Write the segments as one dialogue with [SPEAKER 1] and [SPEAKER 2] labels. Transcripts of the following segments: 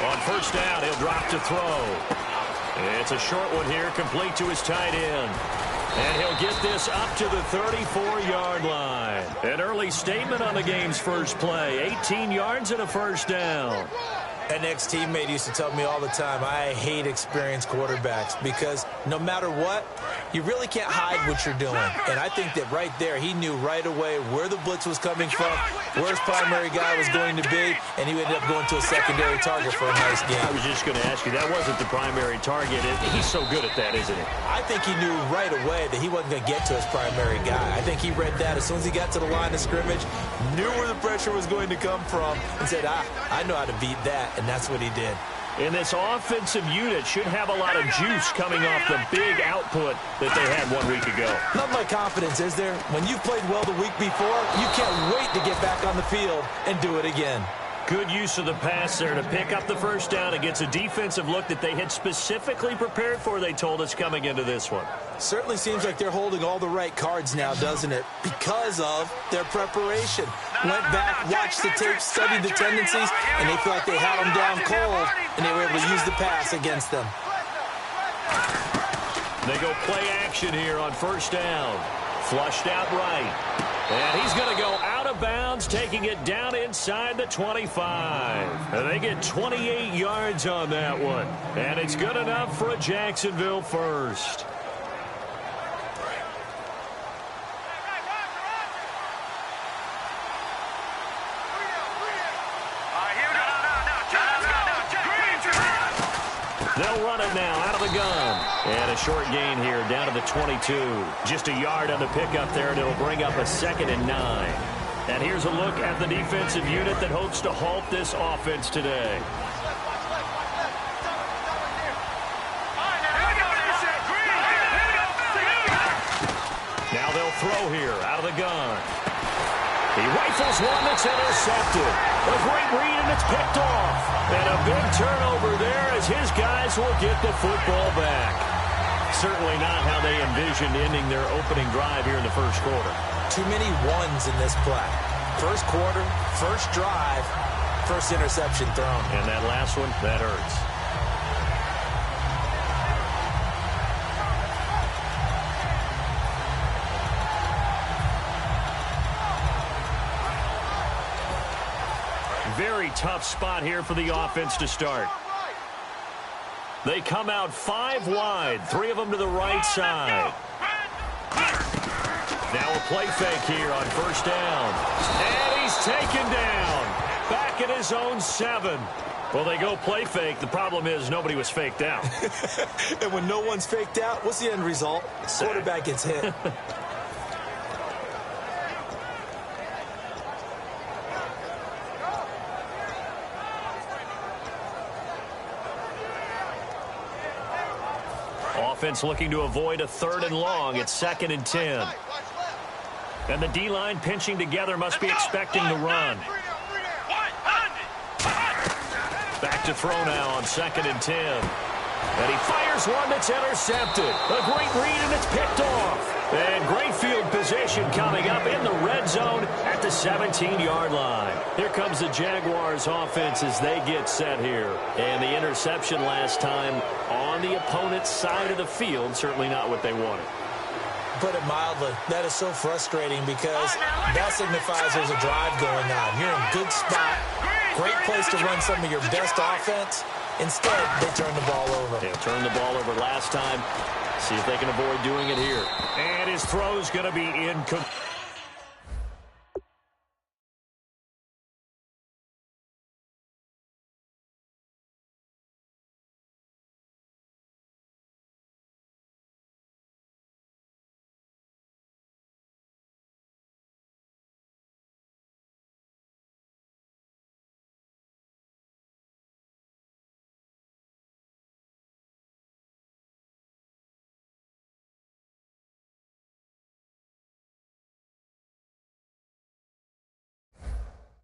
[SPEAKER 1] On first down, he'll drop to throw. It's a short one here, complete to his tight end. And he'll get this up to the 34-yard line. An early statement on the game's first play. 18 yards and a first down.
[SPEAKER 2] An ex-teammate used to tell me all the time, I hate experienced quarterbacks because no matter what, you really can't hide what you're doing. And I think that right there, he knew right away where the blitz was coming from, where his primary guy was going to be, and he ended up going to a secondary target for a nice game.
[SPEAKER 1] I was just going to ask you, that wasn't the primary target. He's so good at that, isn't he?
[SPEAKER 2] I think he knew right away that he wasn't going to get to his primary guy. I think he read that as soon as he got to the line of scrimmage, knew where the pressure was going to come from, and said, I know how to beat that. And that's what he did.
[SPEAKER 1] And this offensive unit should have a lot of juice coming off the big output that they had 1 week ago.
[SPEAKER 2] Not my confidence, is there? When you've played well the week before, you can't wait to get back on the field and do it again.
[SPEAKER 1] Good use of the pass there to pick up the first down against a defensive look that they had specifically prepared for, they told us, coming into this one.
[SPEAKER 2] Certainly seems like they're holding all the right cards now, doesn't it? Because of their preparation. Went back, watched the tape, studied the tendencies, and they feel like they had them down cold, and they were able to use the pass against them.
[SPEAKER 1] They go play action here on first down. Flushed out right. And he's going to go out of bounds, taking it down inside the 25. And they get 28 yards on that one. And it's good enough for a Jacksonville first. They'll run it now out of the gun. And a short gain here down to the 22. Just a yard on the pickup there, and it'll bring up a 2nd and 9. And here's a look at the defensive unit that hopes to halt this offense today. Now they'll throw here out of the gun. He rifles one that's intercepted. A great read, and it's picked off. And a big turnover there as his guys will get the football back. Certainly not how they envisioned ending their opening drive here in the first quarter.
[SPEAKER 2] Too many ones in this play. First quarter, first drive, first interception thrown.
[SPEAKER 1] And that last one, that hurts. Very tough spot here for the offense to start. They come out 5 wide, 3 of them to the right side. Now a play fake here on first down. And he's taken down. Back at his own 7. Well, they go play fake. The problem is nobody was faked out.
[SPEAKER 2] And when no one's faked out, what's the end result? Quarterback gets hit.
[SPEAKER 1] Offense looking to avoid a 3rd and long. It's 2nd and 10. And the D-line pinching together must be expecting the run. Back to throw now on 2nd and 10. And he fires one that's intercepted. A great read, and it's picked off. And great field position coming up in the red zone at the 17-yard line. Here comes the Jaguars offense as they get set here. And the interception last time on the opponent's side of the field, certainly not what they wanted.
[SPEAKER 2] Put it mildly, that is so frustrating because that signifies there's a drive going on. You're in a good spot, great place to run some of your best offense. Instead, they turn the ball over.
[SPEAKER 1] They turned the ball over last time. See if they can avoid doing it here. And his throw's going to be incomplete.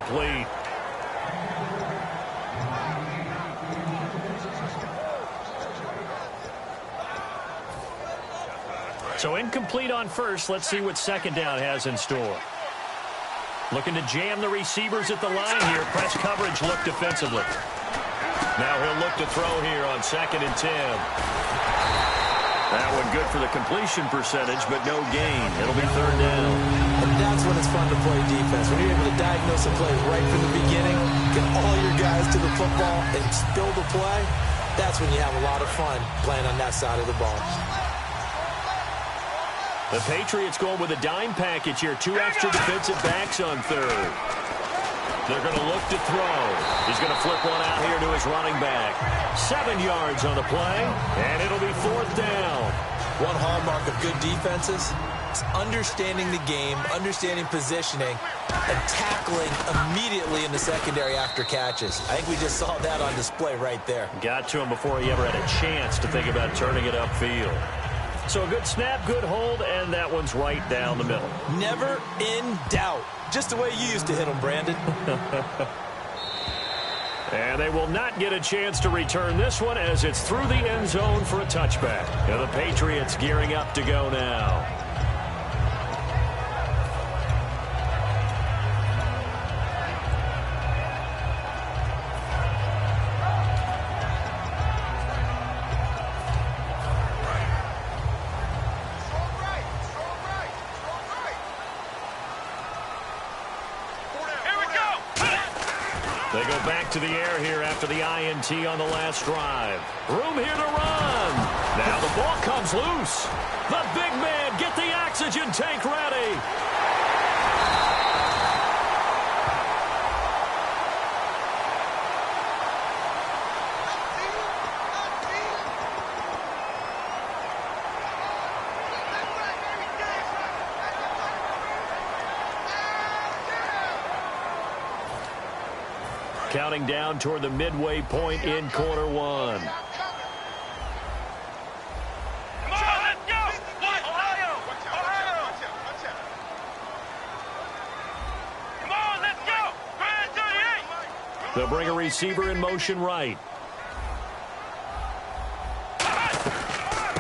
[SPEAKER 1] Complete. So incomplete on first. Let's see what second down has in store. Looking to jam the receivers at the line here. Press coverage look defensively. Now he'll look to throw here on 2nd and 10. That one good for the completion percentage, but no gain. It'll be 3rd down.
[SPEAKER 2] And that's when it's fun to play defense. When you're able to diagnose a play right from the beginning, get all your guys to the football, and spill the play, that's when you have a lot of fun playing on that side of the ball.
[SPEAKER 1] The Patriots going with a dime package here. 2 extra defensive backs on 3rd. They're going to look to throw. He's going to flip one out here to his running back. 7 yards on the play, and it'll be 4th down.
[SPEAKER 2] One hallmark of good defenses is understanding the game, understanding positioning, and tackling immediately in the secondary after catches. I think we just saw that on display right there.
[SPEAKER 1] Got to him before he ever had a chance to think about turning it upfield. So a good snap, good hold, and that one's right down the middle.
[SPEAKER 2] Never in doubt. Just the way you used to hit them, Brandon.
[SPEAKER 1] And they will not get a chance to return this one as it's through the end zone for a touchback. And the Patriots gearing up to go now. They go back to the air here after the INT on the last drive. Room here to run. Now the ball comes loose. The big man, get the oxygen tank ready. Counting down toward the midway point in quarter 1. They'll bring a receiver in motion right.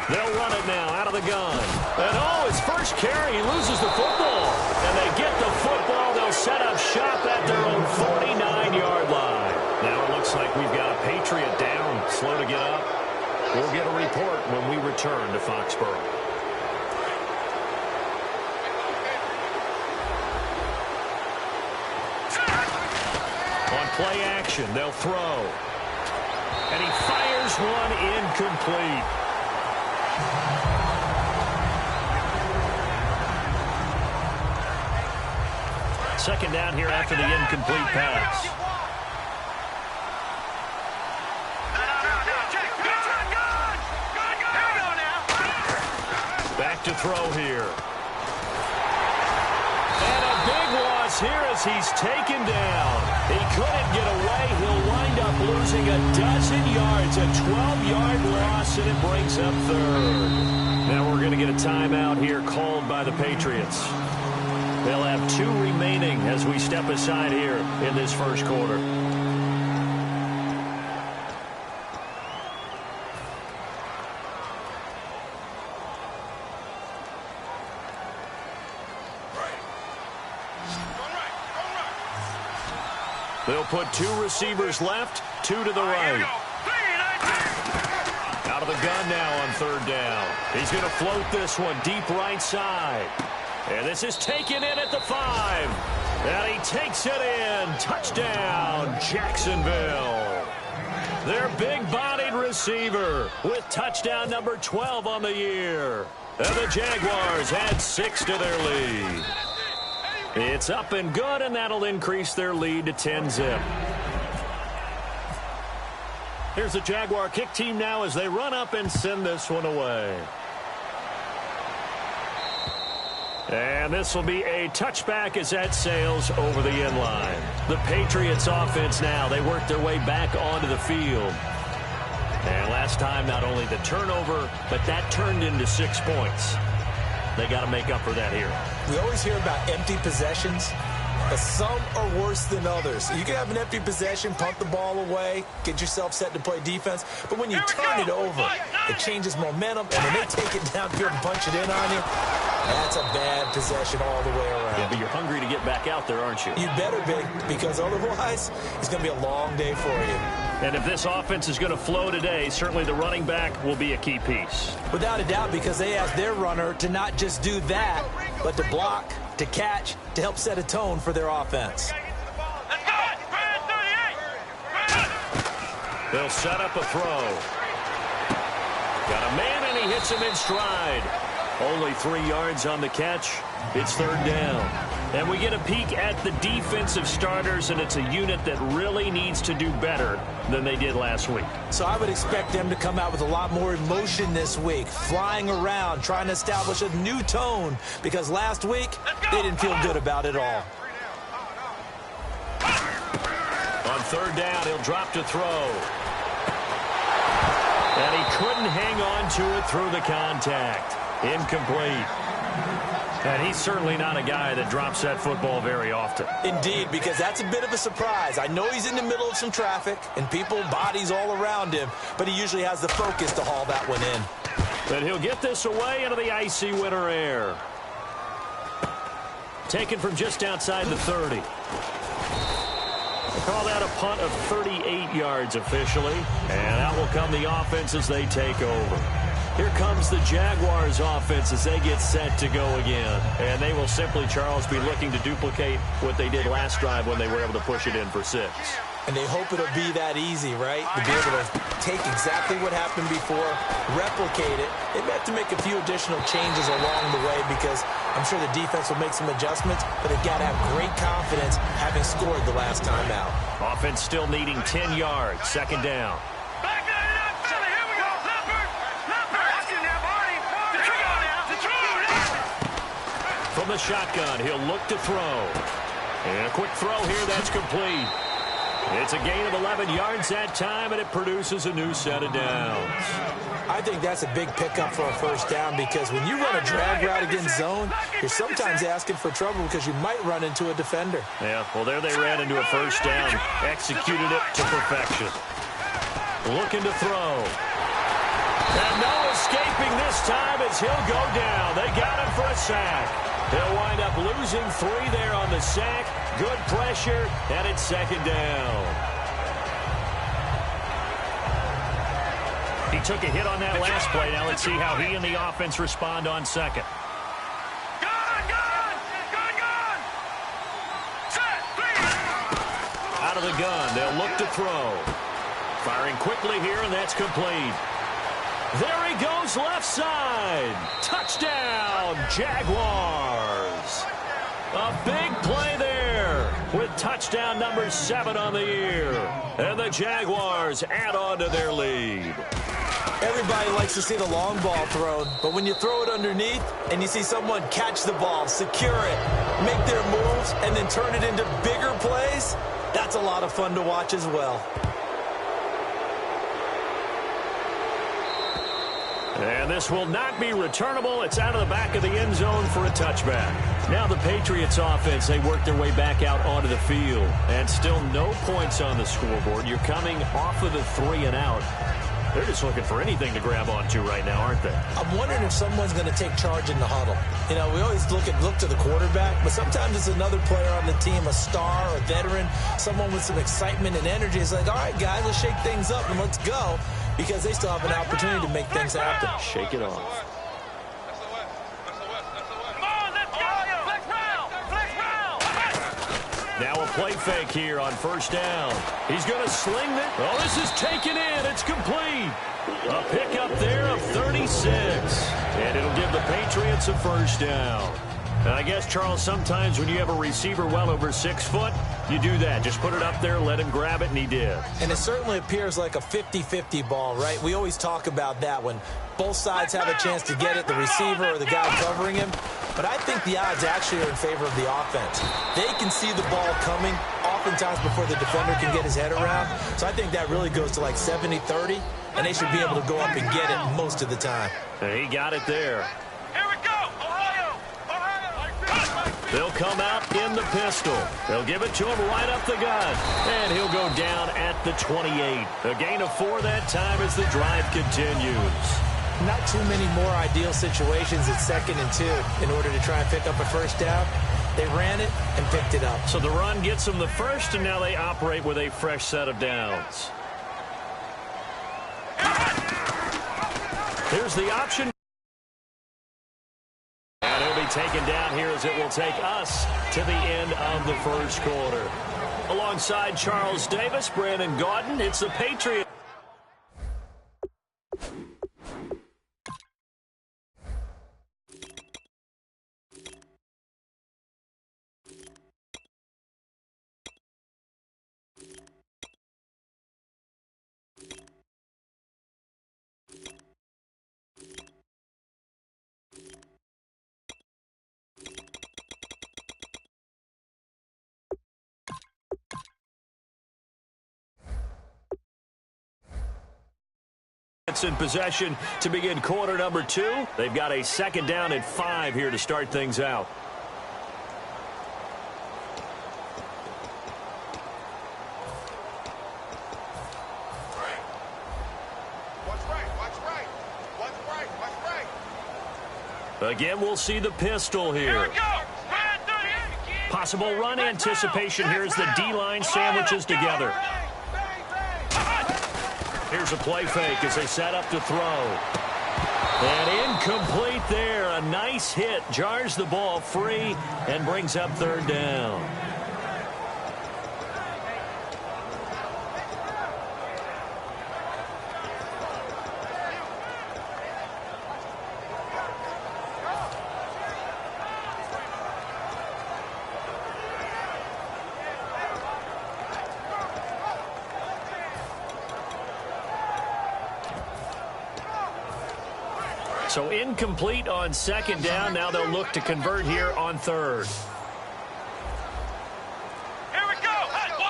[SPEAKER 1] They'll run it now out of the gun. And his first carry, he loses the football. And they get the football. They'll set up shop at their own 49-yard line. Now it looks like we've got a Patriot down, slow to get up. We'll get a report when we return to Foxborough. On play action, they'll throw. And he fires one incomplete. Second down here after the incomplete pass. Back to throw here. And a big loss here as he's taken down. He couldn't get away. He'll wind up losing a dozen yards. A 12-yard loss, and it brings up 3rd. Now we're going to get a timeout here called by the Patriots. They'll have 2 remaining as we step aside here in this first quarter. They'll put 2 receivers left, 2 to the right. Out of the gun now on 3rd down. He's going to float this one deep right side. And this is taken in at the 5. And he takes it in. Touchdown, Jacksonville. Their big-bodied receiver with touchdown number 12 on the year. And the Jaguars add 6 to their lead. It's up and good, and that'll increase their lead to 10-zip. Here's the Jaguar kick team now as they run up and send this one away. And this will be a touchback as that sails over the end line. The Patriots offense now, they work their way back onto the field. And last time, not only the turnover, but that turned into 6 points. They got to make up for that here.
[SPEAKER 2] We always hear about empty possessions. Some are worse than others. You can have an empty possession, punt the ball away, get yourself set to play defense. But when you turn it over, it changes momentum. And when they take it downfield and punch it in on you, that's a bad possession all the way around.
[SPEAKER 1] Yeah, but you're hungry to get back out there, aren't you?
[SPEAKER 2] You better be, because otherwise it's going to be a long day for you.
[SPEAKER 1] And if this offense is going to flow today, certainly the running back will be a key piece.
[SPEAKER 2] Without a doubt, because they ask their runner to not just do that, but to block, to catch, to help set a tone for their offense.
[SPEAKER 1] They'll set up a throw. Got a man, and he hits him in stride. Only 3 yards on the catch. It's third down. And we get a peek at the defensive starters, and it's a unit that really needs to do better than they did last week.
[SPEAKER 2] So I would expect them to come out with a lot more emotion this week, flying around, trying to establish a new tone, because last week they didn't feel good about it all.
[SPEAKER 1] On third down, he'll drop to throw. And he couldn't hang on to it through the contact. Incomplete. And he's certainly not a guy that drops that football very often.
[SPEAKER 2] Indeed, because that's a bit of a surprise. I know he's in the middle of some traffic and people, bodies all around him, but he usually has the focus to haul that one in.
[SPEAKER 1] But he'll get this away into the icy winter air. Taken from just outside the 30. They call that a punt of 38 yards officially. And out will come the offense as they take over. Here comes the Jaguars offense as they get set to go again. And they will simply, Charles, be looking to duplicate what they did last drive when they were able to push it in for 6.
[SPEAKER 2] And they hope it'll be that easy, right? To be able to take exactly what happened before, replicate it. They may have to make a few additional changes along the way because I'm sure the defense will make some adjustments, but they've got to have great confidence having scored the last time out.
[SPEAKER 1] Offense still needing 10 yards, second down. From the shotgun, he'll look to throw. And a quick throw here, that's complete. It's a gain of 11 yards that time, and it produces a new set of downs.
[SPEAKER 2] I think that's a big pickup for a first down because when you run a drag route against zone, you're sometimes asking for trouble because you might run into a defender.
[SPEAKER 1] Yeah, well, there they ran into a first down. Executed it to perfection. Looking to throw. And no escaping this time as he'll go down. They got him for a sack. They'll wind up losing 3 there on the sack. Good pressure, and it's second down. He took a hit on that last play. Now let's see how he and the offense respond on second. Out of the gun, they'll look to throw. Firing quickly here, and that's complete. There he goes, left side. Touchdown, Jaguars. A big play there with touchdown number 7 on the year. And the Jaguars add on to their lead.
[SPEAKER 2] Everybody likes to see the long ball thrown, but when you throw it underneath and you see someone catch the ball, secure it, make their moves, and then turn it into bigger plays, that's a lot of fun to watch as well.
[SPEAKER 1] And this will not be returnable. It's out of the back of the end zone for a touchback. Now the Patriots offense, they work their way back out onto the field. And still no points on the scoreboard. You're coming off of the 3 and out. They're just looking for anything to grab onto right now, aren't they?
[SPEAKER 2] I'm wondering if someone's going to take charge in the huddle. You know, we always look to the quarterback, but sometimes it's another player on the team, a star, a veteran, someone with some excitement and energy. It's like, all right, guys, let's shake things up and let's go, because they still have an opportunity to make things happen.
[SPEAKER 1] Shake it off. Now a play fake here on first down. He's going to sling it. Oh, this is taken in. It's complete. A pickup there of 36. And it'll give the Patriots a first down. And I guess, Charles, sometimes when you have a receiver well over 6 foot, you do that. Just put it up there, let him grab it, and he did.
[SPEAKER 2] And it certainly appears like a 50-50 ball, right? We always talk about that when both sides have a chance to get it, the receiver or the guy covering him. But I think the odds actually are in favor of the offense. They can see the ball coming oftentimes before the defender can get his head around. So I think that really goes to like 70-30, and they should be able to go up and get it most of the time.
[SPEAKER 1] He got it there.
[SPEAKER 3] Here we go, Ohio!
[SPEAKER 1] They'll come out in the pistol. They'll give it to him right up the gut. And he'll go down at the 28. A gain of 4 that time as the drive continues.
[SPEAKER 2] Not too many more ideal situations at 2nd and 2 in order to try and pick up a first down. They ran it and picked it up.
[SPEAKER 1] So the run gets them the first, and now they operate with a fresh set of downs. Here's the option. And he'll be taken down here as it will take us to the end of the first quarter. Alongside Charles Davis, Brandon Gaudin, it's the Patriots. In possession to begin quarter number 2. They've got a 2nd down and 5 here to start things out. Again, we'll see the pistol here. Possible run anticipation here as the D-line sandwiches together. Here's a play fake as they set up to throw. And incomplete there. A nice hit. Jars the ball free and brings up 3rd down. So incomplete on 2nd down. Now they'll look to convert here on 3rd.
[SPEAKER 3] Here we go. What?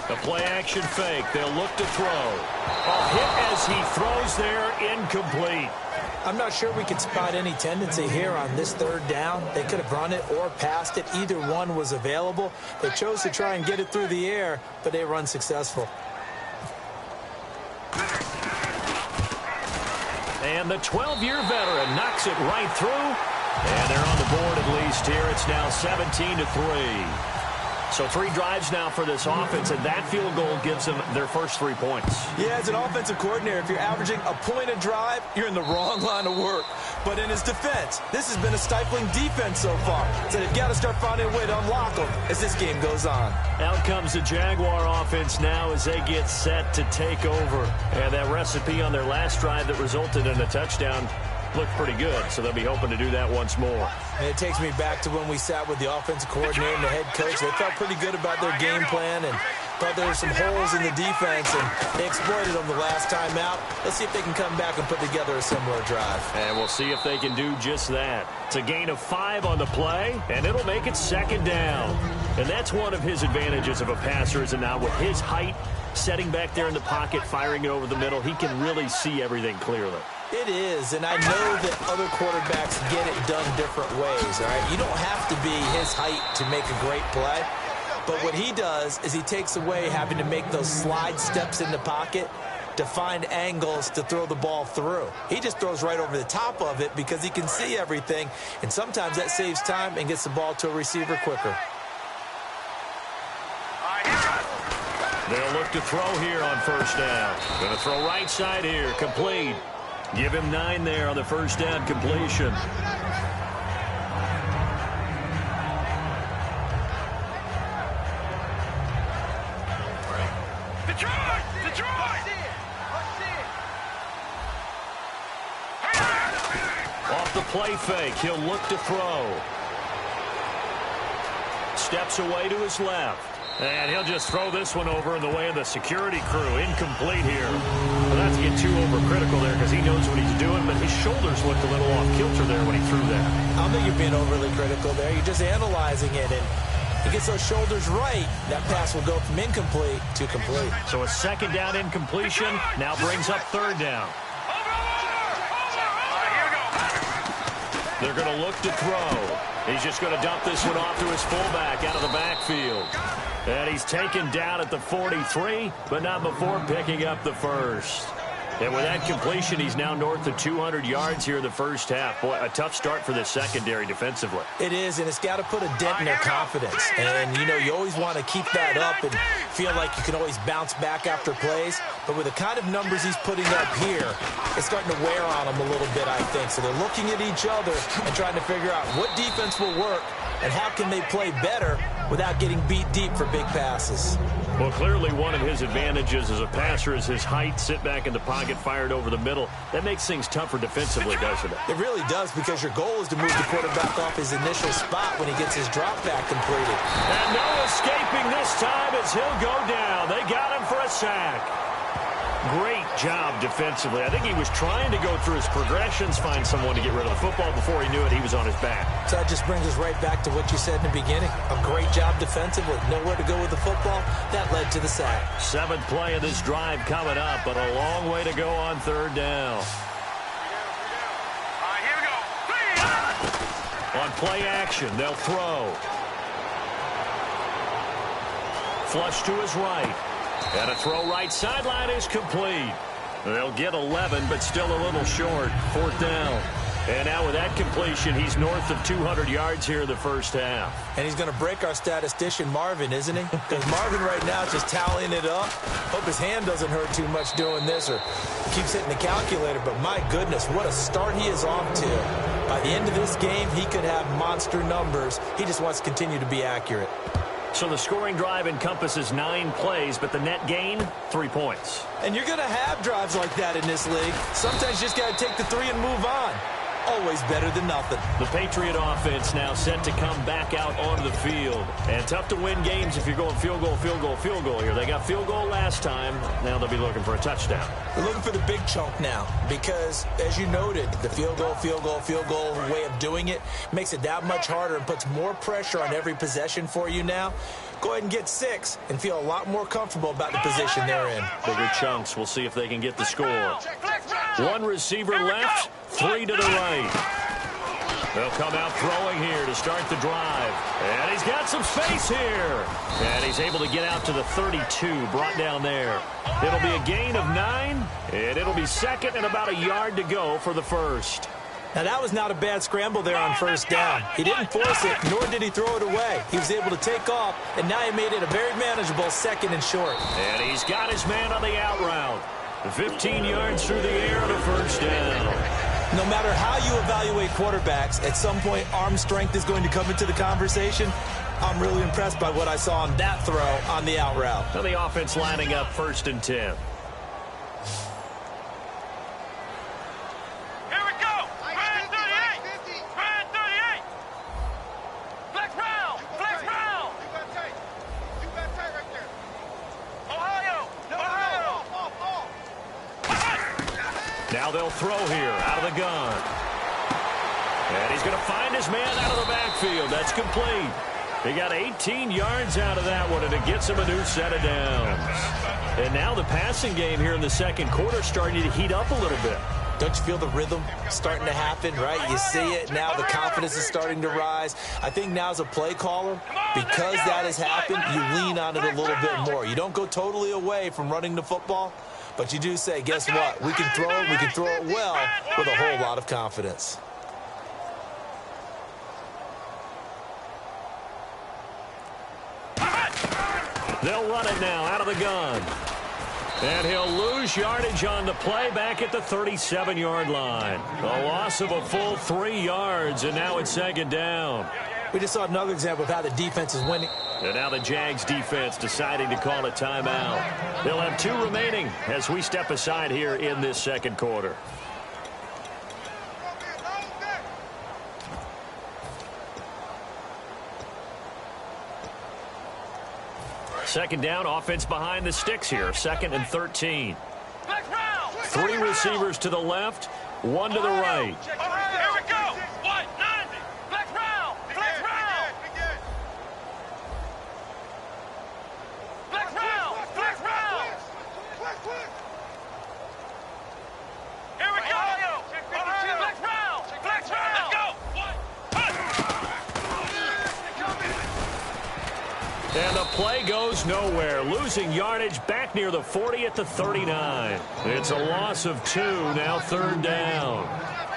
[SPEAKER 1] A play action fake. They'll look to throw. A hit as he throws there. Incomplete.
[SPEAKER 2] I'm not sure we could spot any tendency here on this 3rd down. They could have run it or passed it. Either one was available. They chose to try and get it through the air, but they were unsuccessful.
[SPEAKER 1] And the 12-year veteran knocks it right through. And they're on the board at least here. It's now 17-3. So 3 drives now for this offense, and that field goal gives them their first 3 points.
[SPEAKER 2] Yeah, as an offensive coordinator, if you're averaging a point a drive, you're in the wrong line of work. But in his defense, this has been a stifling defense so far. So they've got to start finding a way to unlock them as this game goes on.
[SPEAKER 1] Out comes the Jaguar offense now as they get set to take over. And that recipe on their last drive that resulted in a touchdown looked pretty good, so they'll be hoping to do that once more.
[SPEAKER 2] And it takes me back to when we sat with the offensive coordinator and the head coach. They felt pretty good about their game plan and thought there were some holes in the defense, and they exploited them the last time out. Let's see if they can come back and put together a similar drive.
[SPEAKER 1] And we'll see if they can do just that. It's a gain of 5 on the play, and it'll make it 2nd down. And that's one of his advantages of a passer, is now with his height, setting back there in the pocket, firing it over the middle, he can really see everything clearly.
[SPEAKER 2] It is, and I know that other quarterbacks get it done different ways, all right? You don't have to be his height to make a great play, but what he does is he takes away having to make those slide steps in the pocket to find angles to throw the ball through. He just throws right over the top of it because he can see everything, and sometimes that saves time and gets the ball to a receiver quicker.
[SPEAKER 1] They'll look to throw here on 1st down. Going to throw right side here, complete. Give him 9 there on the 1st down completion.
[SPEAKER 3] Detroit!
[SPEAKER 1] Off the play fake, he'll look to throw. Steps away to his left. And he'll just throw this one over in the way of the security crew. Incomplete here. Well, not to get too overcritical there because he knows what he's doing, but his shoulders looked a little off kilter there when he threw that.
[SPEAKER 2] I don't think you're being overly critical there. You're just analyzing it, and he gets those shoulders right. That pass will go from incomplete to complete.
[SPEAKER 1] So a 2nd down incompletion now brings up 3rd down. They're going to look to throw. He's just going to dump this one off to his fullback out of the backfield. And he's taken down at the 43, but not before picking up the first. And with that completion, he's now north of 200 yards here in the first half. Boy, a tough start for the secondary defensively.
[SPEAKER 2] It is, and it's got to put a dent in their confidence. And, you know, you always want to keep that up and feel like you can always bounce back after plays. But with the kind of numbers he's putting up here, it's starting to wear on them a little bit, I think. So they're looking at each other and trying to figure out what defense will work and how can they play better without getting beat deep for big passes.
[SPEAKER 1] Well, clearly one of his advantages as a passer is his height, sit back in the pocket, fired over the middle. That makes things tougher defensively, doesn't it?
[SPEAKER 2] It really does, because your goal is to move the quarterback off his initial spot when he gets his drop back completed.
[SPEAKER 1] And no escaping this time as he'll go down. They got him for a sack. Great job defensively. I think he was trying to go through his progressions, find someone to get rid of the football. Before he knew it, he was on his back.
[SPEAKER 2] So that just brings us right back to what you said in the beginning. A great job defensively. Nowhere to go with the football. That led to the sack.
[SPEAKER 1] Seventh play of this drive coming up, but a long way to go on third down.
[SPEAKER 3] All right, here we go.
[SPEAKER 1] On play action, they'll throw. Flush to his right. And a throw right sideline is complete. They'll get 11, but still a little short. Fourth down. And now with that completion, he's north of 200 yards here in the first half.
[SPEAKER 2] And he's going to break our statistician, Marvin, isn't he? Because Marvin right now is just tallying it up. Hope his hand doesn't hurt too much doing this or keeps hitting the calculator. But my goodness, what a start he is off to. By the end of this game, he could have monster numbers. He just wants to continue to be accurate.
[SPEAKER 1] So the scoring drive encompasses 9 plays, but the net gain, 3 points.
[SPEAKER 2] And you're going to have drives like that in this league. Sometimes you just got to take the 3 and move on. Always better than nothing.
[SPEAKER 1] The Patriot offense now set to come back out onto the field. And tough to win games if you're going field goal, field goal, field goal here. They got field goal last time. Now they'll be looking for a touchdown.
[SPEAKER 2] They're looking for the big chunk now because, as you noted, the field goal, field goal, field goal way of doing it makes it that much harder and puts more pressure on every possession for you now. Go ahead and get 6 and feel a lot more comfortable about the position they're in.
[SPEAKER 1] Bigger chunks. We'll see if they can get the score. 1 receiver left, 3 to the right. They'll come out throwing here to start the drive. And he's got some space here. And he's able to get out to the 32, brought down there. It'll be a gain of 9, and it'll be second and about a yard to go for the first.
[SPEAKER 2] Now, that was not a bad scramble there on first down. He didn't force it, nor did he throw it away. He was able to take off, and now he made it a very manageable second and short.
[SPEAKER 1] And he's got his man on the out route. 15 yards through the air and a first down.
[SPEAKER 2] No matter how you evaluate quarterbacks, at some point arm strength is going to come into the conversation. I'm really impressed by what I saw on that throw on the out route.
[SPEAKER 1] Now the offense lining up 1st and 10. Now they'll throw here out of the gun. And he's going to find his man out of the backfield. That's complete. He got 18 yards out of that one, and it gets him a new set of downs. And now the passing game here in the second quarter starting to heat up a little bit.
[SPEAKER 2] Don't you feel the rhythm starting to happen, right? You see it. Now the confidence is starting to rise. I think now as a play caller, because that has happened, you lean on it a little bit more. You don't go totally away from running the football, but you do say, guess what? We can throw it. We can throw it well with a whole lot of confidence.
[SPEAKER 1] They'll run it now out of the gun. And he'll lose yardage on the play back at the 37-yard line. A loss of a full 3 yards, and now it's second down.
[SPEAKER 2] We just saw another example of how the defense is winning.
[SPEAKER 1] And now the Jags defense deciding to call a timeout. They'll have 2 remaining as we step aside here in this second quarter. Second down, offense behind the sticks here. 2nd and 13. 3 receivers to the left, 1 to the right.
[SPEAKER 3] Here we go. 190. Flex round. Flex round. Flex round. Flex round. Here we go. Flex round. Flex round. Let's go.
[SPEAKER 1] And the play goes nowhere, losing yardage back near the 40 at the 39. It's a loss of 2, now 3rd down.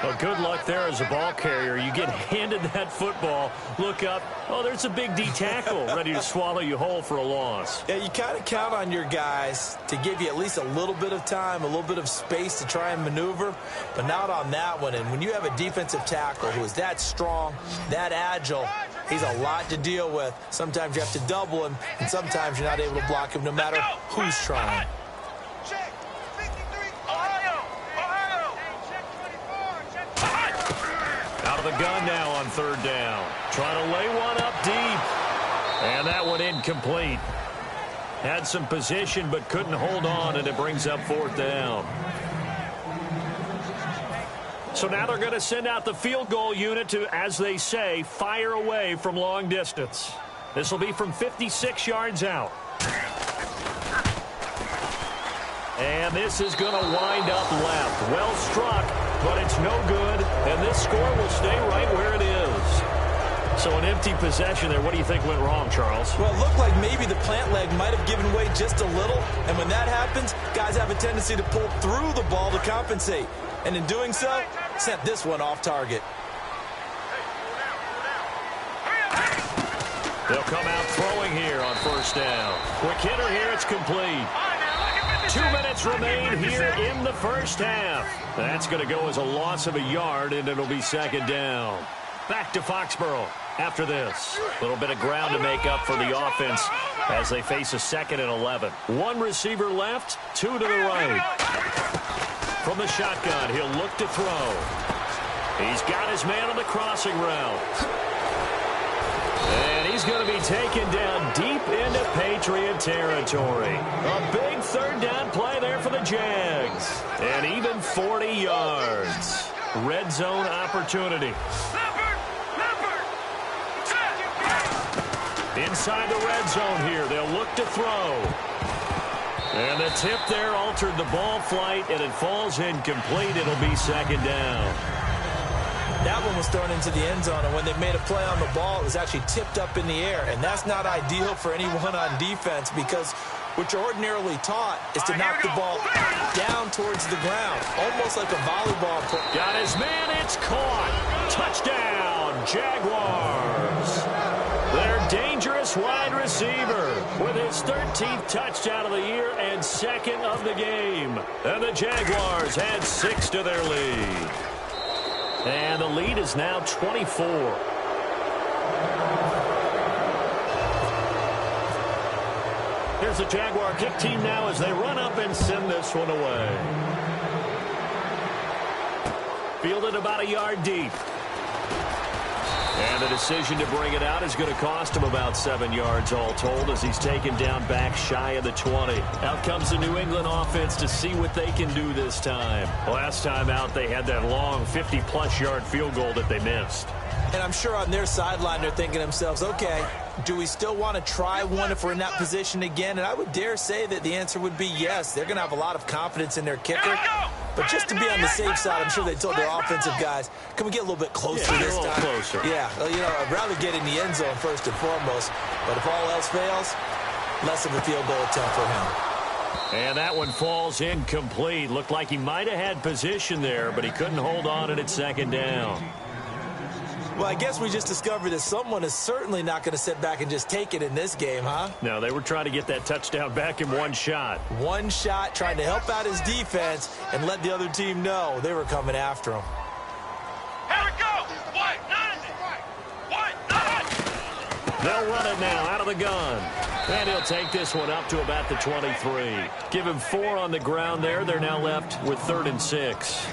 [SPEAKER 1] Well, good luck there as a ball carrier. You get handed that football, look up, oh, there's a big D tackle ready to swallow you whole for a loss.
[SPEAKER 2] Yeah, you kind of count on your guys to give you at least a little bit of time, a little bit of space to try and maneuver, but not on that one. And when you have a defensive tackle who is that strong, that agile, he's a lot to deal with. Sometimes you have to double him, and sometimes you're not able to block him no matter who's trying.
[SPEAKER 1] Out of the gun now on 3rd down. Trying to lay one up deep. And that one incomplete. Had some position but couldn't hold on, and it brings up 4th down. So now they're going to send out the field goal unit to, as they say, fire away from long distance. This will be from 56 yards out. And this is going to wind up left. Well struck, but it's no good. And this score will stay right where it is. So an empty possession there. What do you think went wrong, Charles?
[SPEAKER 2] Well, it looked like maybe the plant leg might have given way just a little. And when that happens, guys have a tendency to pull through the ball to compensate. And in doing so, sent this one off target.
[SPEAKER 1] They'll come out throwing here on 1st down. Quick hitter here, it's complete. 2 minutes remain here in the 1st half. That's going to go as a loss of a yard, and it'll be 2nd down. Back to Foxborough after this. A little bit of ground to make up for the offense as they face a 2nd and 11. 1 receiver left, 2 to the right. From the shotgun, he'll look to throw. He's got his man on the crossing route. And he's going to be taken down deep into Patriot territory. A big 3rd down play there for the Jags. And even 40 yards. Red zone opportunity. Inside the red zone here, they'll look to throw. And the tip there altered the ball flight, and it falls incomplete. It'll be 2nd down.
[SPEAKER 2] That one was thrown into the end zone, and when they made a play on the ball, it was actually tipped up in the air. And that's not ideal for anyone on defense, because what you're ordinarily taught is to knock the ball down towards the ground, almost like a volleyball.
[SPEAKER 1] Got his man, it's caught. Touchdown, Jaguars. Their dangerous wide receiver with his 13th touchdown of the year and 2nd of the game. And the Jaguars add 6 to their lead. And the lead is now 24. Here's the Jaguar kick team now as they run up and send this one away. Fielded about a yard deep. And the decision to bring it out is going to cost him about 7 yards all told as he's taken down back shy of the 20. Out comes the New England offense to see what they can do this time. Last time out, they had that long 50-plus yard field goal that they missed.
[SPEAKER 2] And I'm sure on their sideline they're thinking to themselves, okay, do we still want to try one if we're in that position again? And I would dare say that the answer would be yes. They're going to have a lot of confidence in their kicker. But just to be on the safe side, I'm sure they told their offensive guys, can we get a little bit closer this time?
[SPEAKER 1] A little closer.
[SPEAKER 2] Yeah, you know, I'd rather get in the end zone first and foremost. But if all else fails, less of a field goal attempt for him.
[SPEAKER 1] And that one falls incomplete. Looked like he might have had position there, but he couldn't hold on it at 2nd down.
[SPEAKER 2] Well, I guess we just discovered that someone is certainly not going to sit back and just take it in this game, huh?
[SPEAKER 1] No, they were trying to get that touchdown back in one shot.
[SPEAKER 2] One shot, trying to help out his defense and let the other team know they were coming after him.
[SPEAKER 3] Here we go! White, 90! White, 90!
[SPEAKER 1] They'll run it now out of the gun. And he'll take this one up to about the 23. Give him 4 on the ground there. They're now left with 3rd and 6.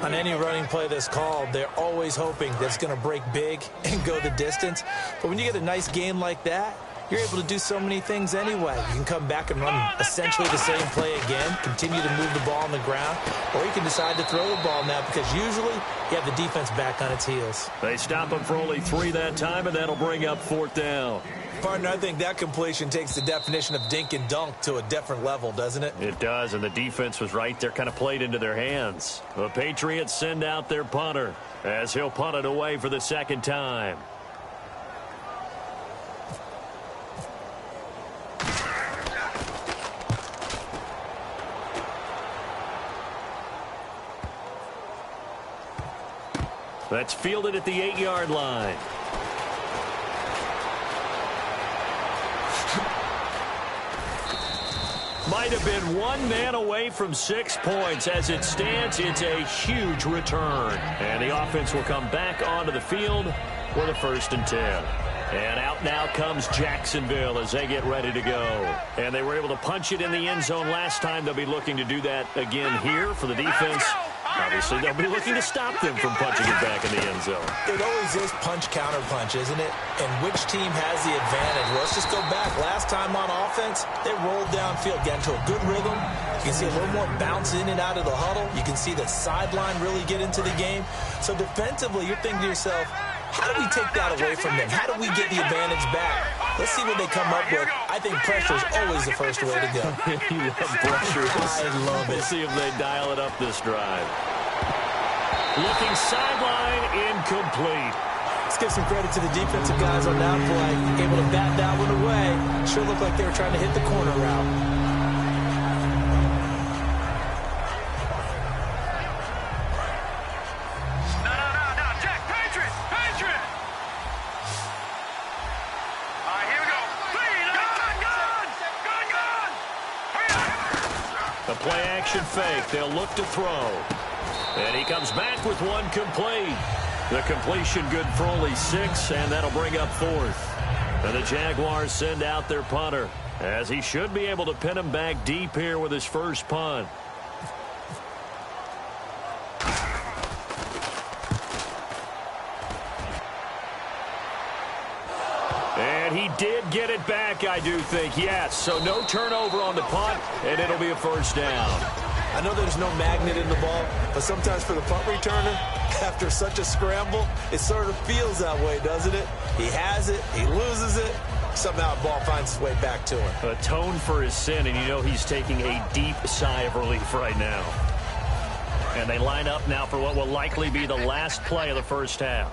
[SPEAKER 2] On any running play that's called, they're always hoping that it's going to break big and go the distance. But when you get a nice game like that, you're able to do so many things anyway. You can come back and run essentially the same play again, continue to move the ball on the ground, or you can decide to throw the ball now because usually you have the defense back on its heels.
[SPEAKER 1] They stop him for only 3 that time, and that'll bring up 4th down.
[SPEAKER 2] Partner, I think that completion takes the definition of dink and dunk to a different level, doesn't it?
[SPEAKER 1] It does, and the defense was right there, kind of played into their hands. The Patriots send out their punter as he'll punt it away for the 2nd time. That's fielded at the 8-yard line. Might have been one man away from 6 points. As it stands, it's a huge return. And the offense will come back onto the field with a 1st and 10. And out now comes Jacksonville as they get ready to go. And they were able to punch it in the end zone last time. They'll be looking to do that again here for the defense. Obviously, they'll be looking to stop them from punching it back in the end zone.
[SPEAKER 2] It always is punch-counter-punch, isn't it? And which team has the advantage? Well, let's just go back. Last time on offense, they rolled downfield, got into a good rhythm. You can see a little more bounce in and out of the huddle. You can see the sideline really get into the game. So defensively, you're thinking to yourself, how do we take that away from them? How do we get the advantage back? Let's see what they come up with. I think pressure is always the first way to go.
[SPEAKER 1] You love pressure.
[SPEAKER 2] I love it.
[SPEAKER 1] We'll see if they dial it up this drive. Looking sideline, incomplete.
[SPEAKER 2] Let's give some credit to the defensive guys on that play. Able to bat that one away. Sure looked like they were trying to hit the corner route.
[SPEAKER 1] The play-action fake. They'll look to throw. And he comes back with one complete. The completion good for only 6, and that'll bring up 4th. And the Jaguars send out their punter, as he should be able to pin him back deep here with his first punt. And he did get it back, I do think, yes. So no turnover on the punt, and it'll be a 1st down.
[SPEAKER 2] I know there's no magnet in the ball, but sometimes for the punt returner, after such a scramble, it sort of feels that way, doesn't it? He has it, he loses it, somehow the ball finds its way back to him.
[SPEAKER 1] Atone for his sin, and you know he's taking a deep sigh of relief right now. And they line up now for what will likely be the last play of the first half.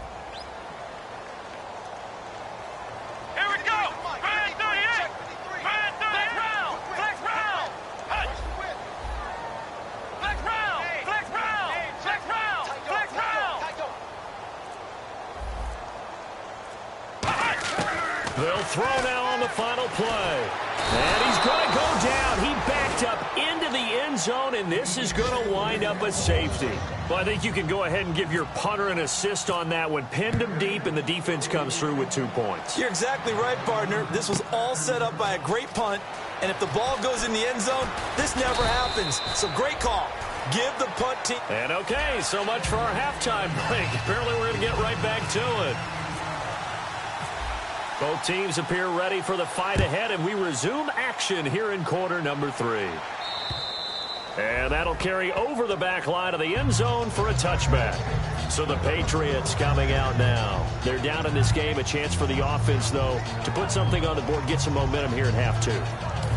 [SPEAKER 1] They'll throw now on the final play. And he's going to go down. He backed up into the end zone, and this is going to wind up a safety. Well, I think you can go ahead and give your punter an assist on that one. Pinned him deep, and the defense comes through with 2 points.
[SPEAKER 2] You're exactly right, partner. This was all set up by a great punt, and if the ball goes in the end zone, this never happens. So great call. Give the punt team.
[SPEAKER 1] And okay, so much for our halftime break. Apparently we're going to get right back to it. Both teams appear ready for the fight ahead, and we resume action here in quarter number 3. And that'll carry over the back line of the end zone for a touchback. So the Patriots coming out now. They're down in this game. A chance for the offense, though, to put something on the board, get some momentum here in half 2.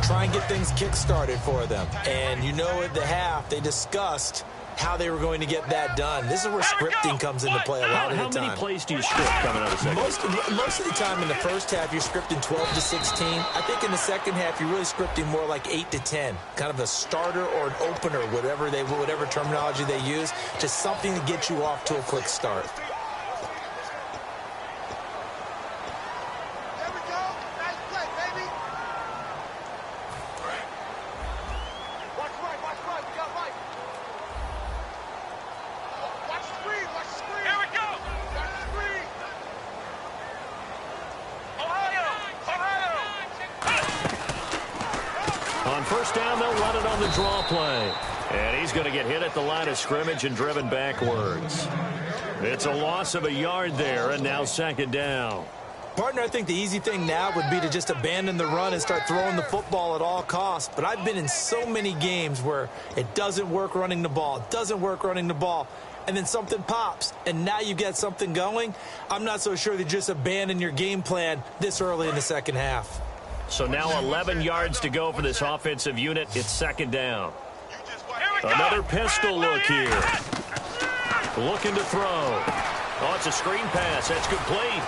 [SPEAKER 2] Try and get things kick-started for them. And you know at the half, they discussed how they were going to get that done. This is where scripting comes into play a lot of the time.
[SPEAKER 1] How many plays do you script coming out of the second?
[SPEAKER 2] Most of the time in the first half, you're scripting 12 to 16. I think in the second half, you're really scripting more like 8 to 10. Kind of a starter or an opener, whatever terminology they use, just something to get you off to a quick start.
[SPEAKER 1] First down, they'll run it on the draw play. And he's going to get hit at the line of scrimmage and driven backwards. It's a loss of a yard there, and now 2nd down.
[SPEAKER 2] Partner, I think the easy thing now would be to just abandon the run and start throwing the football at all costs. But I've been in so many games where it doesn't work running the ball, and then something pops, and now you get something going. I'm not so sure that you just abandon your game plan this early in the second half.
[SPEAKER 1] So now 11 yards to go for this offensive unit. It's 2nd down. Another pistol look here. Looking to throw. Oh, it's a screen pass. That's complete.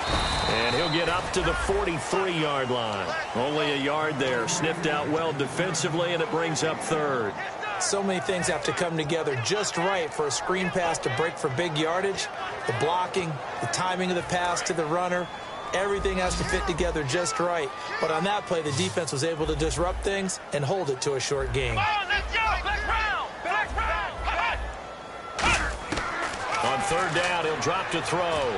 [SPEAKER 1] And he'll get up to the 43-yard line. Only a yard there. Sniffed out well defensively, and it brings up 3rd.
[SPEAKER 2] So many things have to come together just right for a screen pass to break for big yardage. The blocking, the timing of the pass to the runner, everything has to fit together just right. But on that play, the defense was able to disrupt things and hold it to a short game.
[SPEAKER 1] On third down, he'll drop to throw.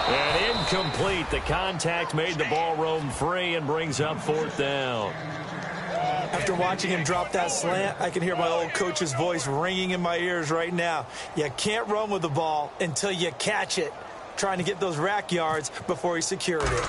[SPEAKER 1] And incomplete. The contact made the ball roam free and brings up fourth down.
[SPEAKER 2] After watching him drop that slant, I can hear my old coach's voice ringing in my ears right now. You can't run with the ball until you catch it. Trying to get those rack yards before he secured it.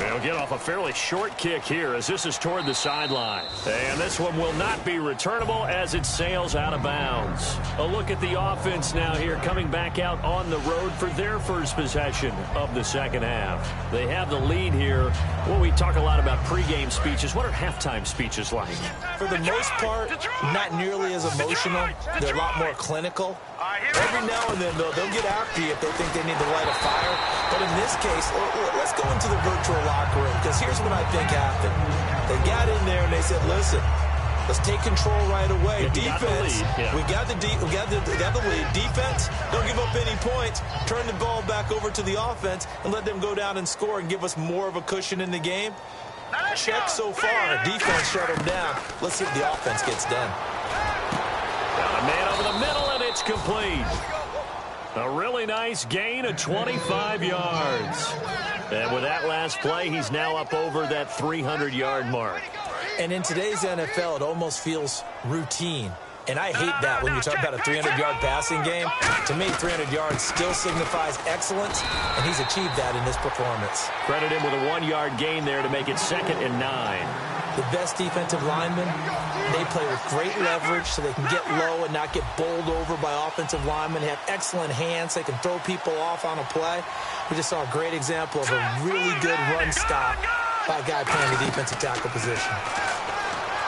[SPEAKER 1] He'll get off a fairly short kick here as this is toward the sideline. And this one will not be returnable as it sails out of bounds. A look at the offense now here coming back out on the road for their first possession of the second half. They have the lead here. Well, we talk a lot about pregame speeches. What are halftime speeches like?
[SPEAKER 2] For the most part, not nearly as emotional. They're a lot more clinical. Every now and then, though, they'll get after you if they think they need to light a fire. But in this case, let's go into the virtual locker room, because here's what I think happened. They got in there and they said, listen, let's take control right away. Defense, we got the lead. Defense, don't give up any points. Turn the ball back over to the offense and let them go down and score and give us more of a cushion in the game. Check so far. Defense shut them down. Let's see if the offense gets done.
[SPEAKER 1] Got a man over the middle, and it's complete. A really nice gain of 25 yards. And with that last play, he's now up over that 300-yard mark.
[SPEAKER 2] And in today's NFL, it almost feels routine. And I hate that when you talk about a 300-yard passing game. To me, 300 yards still signifies excellence, and he's achieved that in this performance.
[SPEAKER 1] Credit him with a 1-yard gain there to make it 2nd and 9.
[SPEAKER 2] The best defensive linemen, they play with great leverage so they can get low and not get bowled over by offensive linemen. They have excellent hands. They can throw people off on a play. We just saw a great example of a really good run stop by a guy playing the defensive tackle position.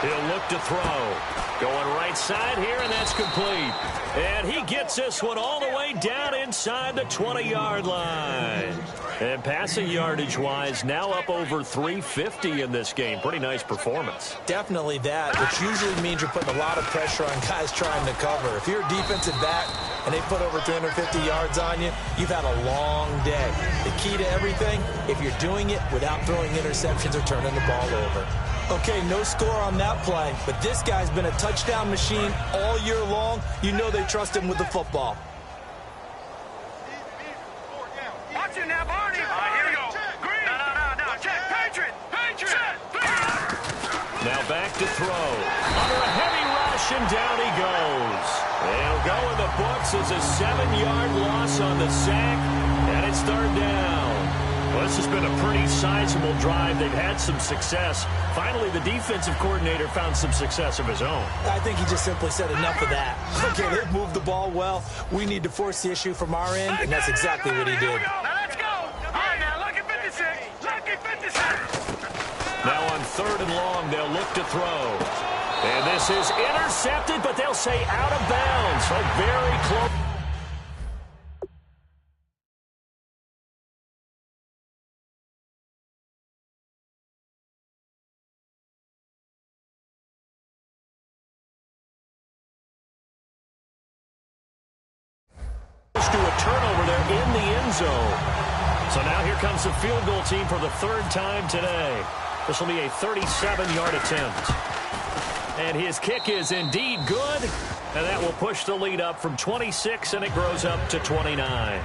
[SPEAKER 1] He'll look to throw. Going right side here, and that's complete. And he gets this one all the way down inside the 20-yard line. And passing yardage-wise, now up over 350 in this game. Pretty nice performance.
[SPEAKER 2] Definitely that, which usually means you're putting a lot of pressure on guys trying to cover. If you're a defensive back and they put over 350 yards on you, you've had a long day. The key to everything, if you're doing it without throwing interceptions or turning the ball over. Okay, no score on that play, but this guy's been a touchdown machine all year long. You know they trust him with the football.
[SPEAKER 3] Watch it now, Barney. Here we go. Green. No. Check. Patriot.
[SPEAKER 1] Now back to throw. Under a heavy rush, and down he goes. They'll go in the books as a 7-yard loss on the sack, and it's 3rd down. Well, this has been a pretty sizable drive. They've had some success. Finally, the defensive coordinator found some success of his own.
[SPEAKER 2] I think he just simply said enough of that. Okay, they've moved the ball well. We need to force the issue from our end, and that's exactly what he did.
[SPEAKER 3] Now let's go. All right, now look at 56. Look at 56.
[SPEAKER 1] Now on 3rd and long, they'll look to throw. And this is intercepted, but they'll say out of bounds. So very close. To a turnover there in the end zone. So now here comes the field goal team for the 3rd time today. This will be a 37-yard attempt. And his kick is indeed good. And that will push the lead up from 26, and it grows up to 29.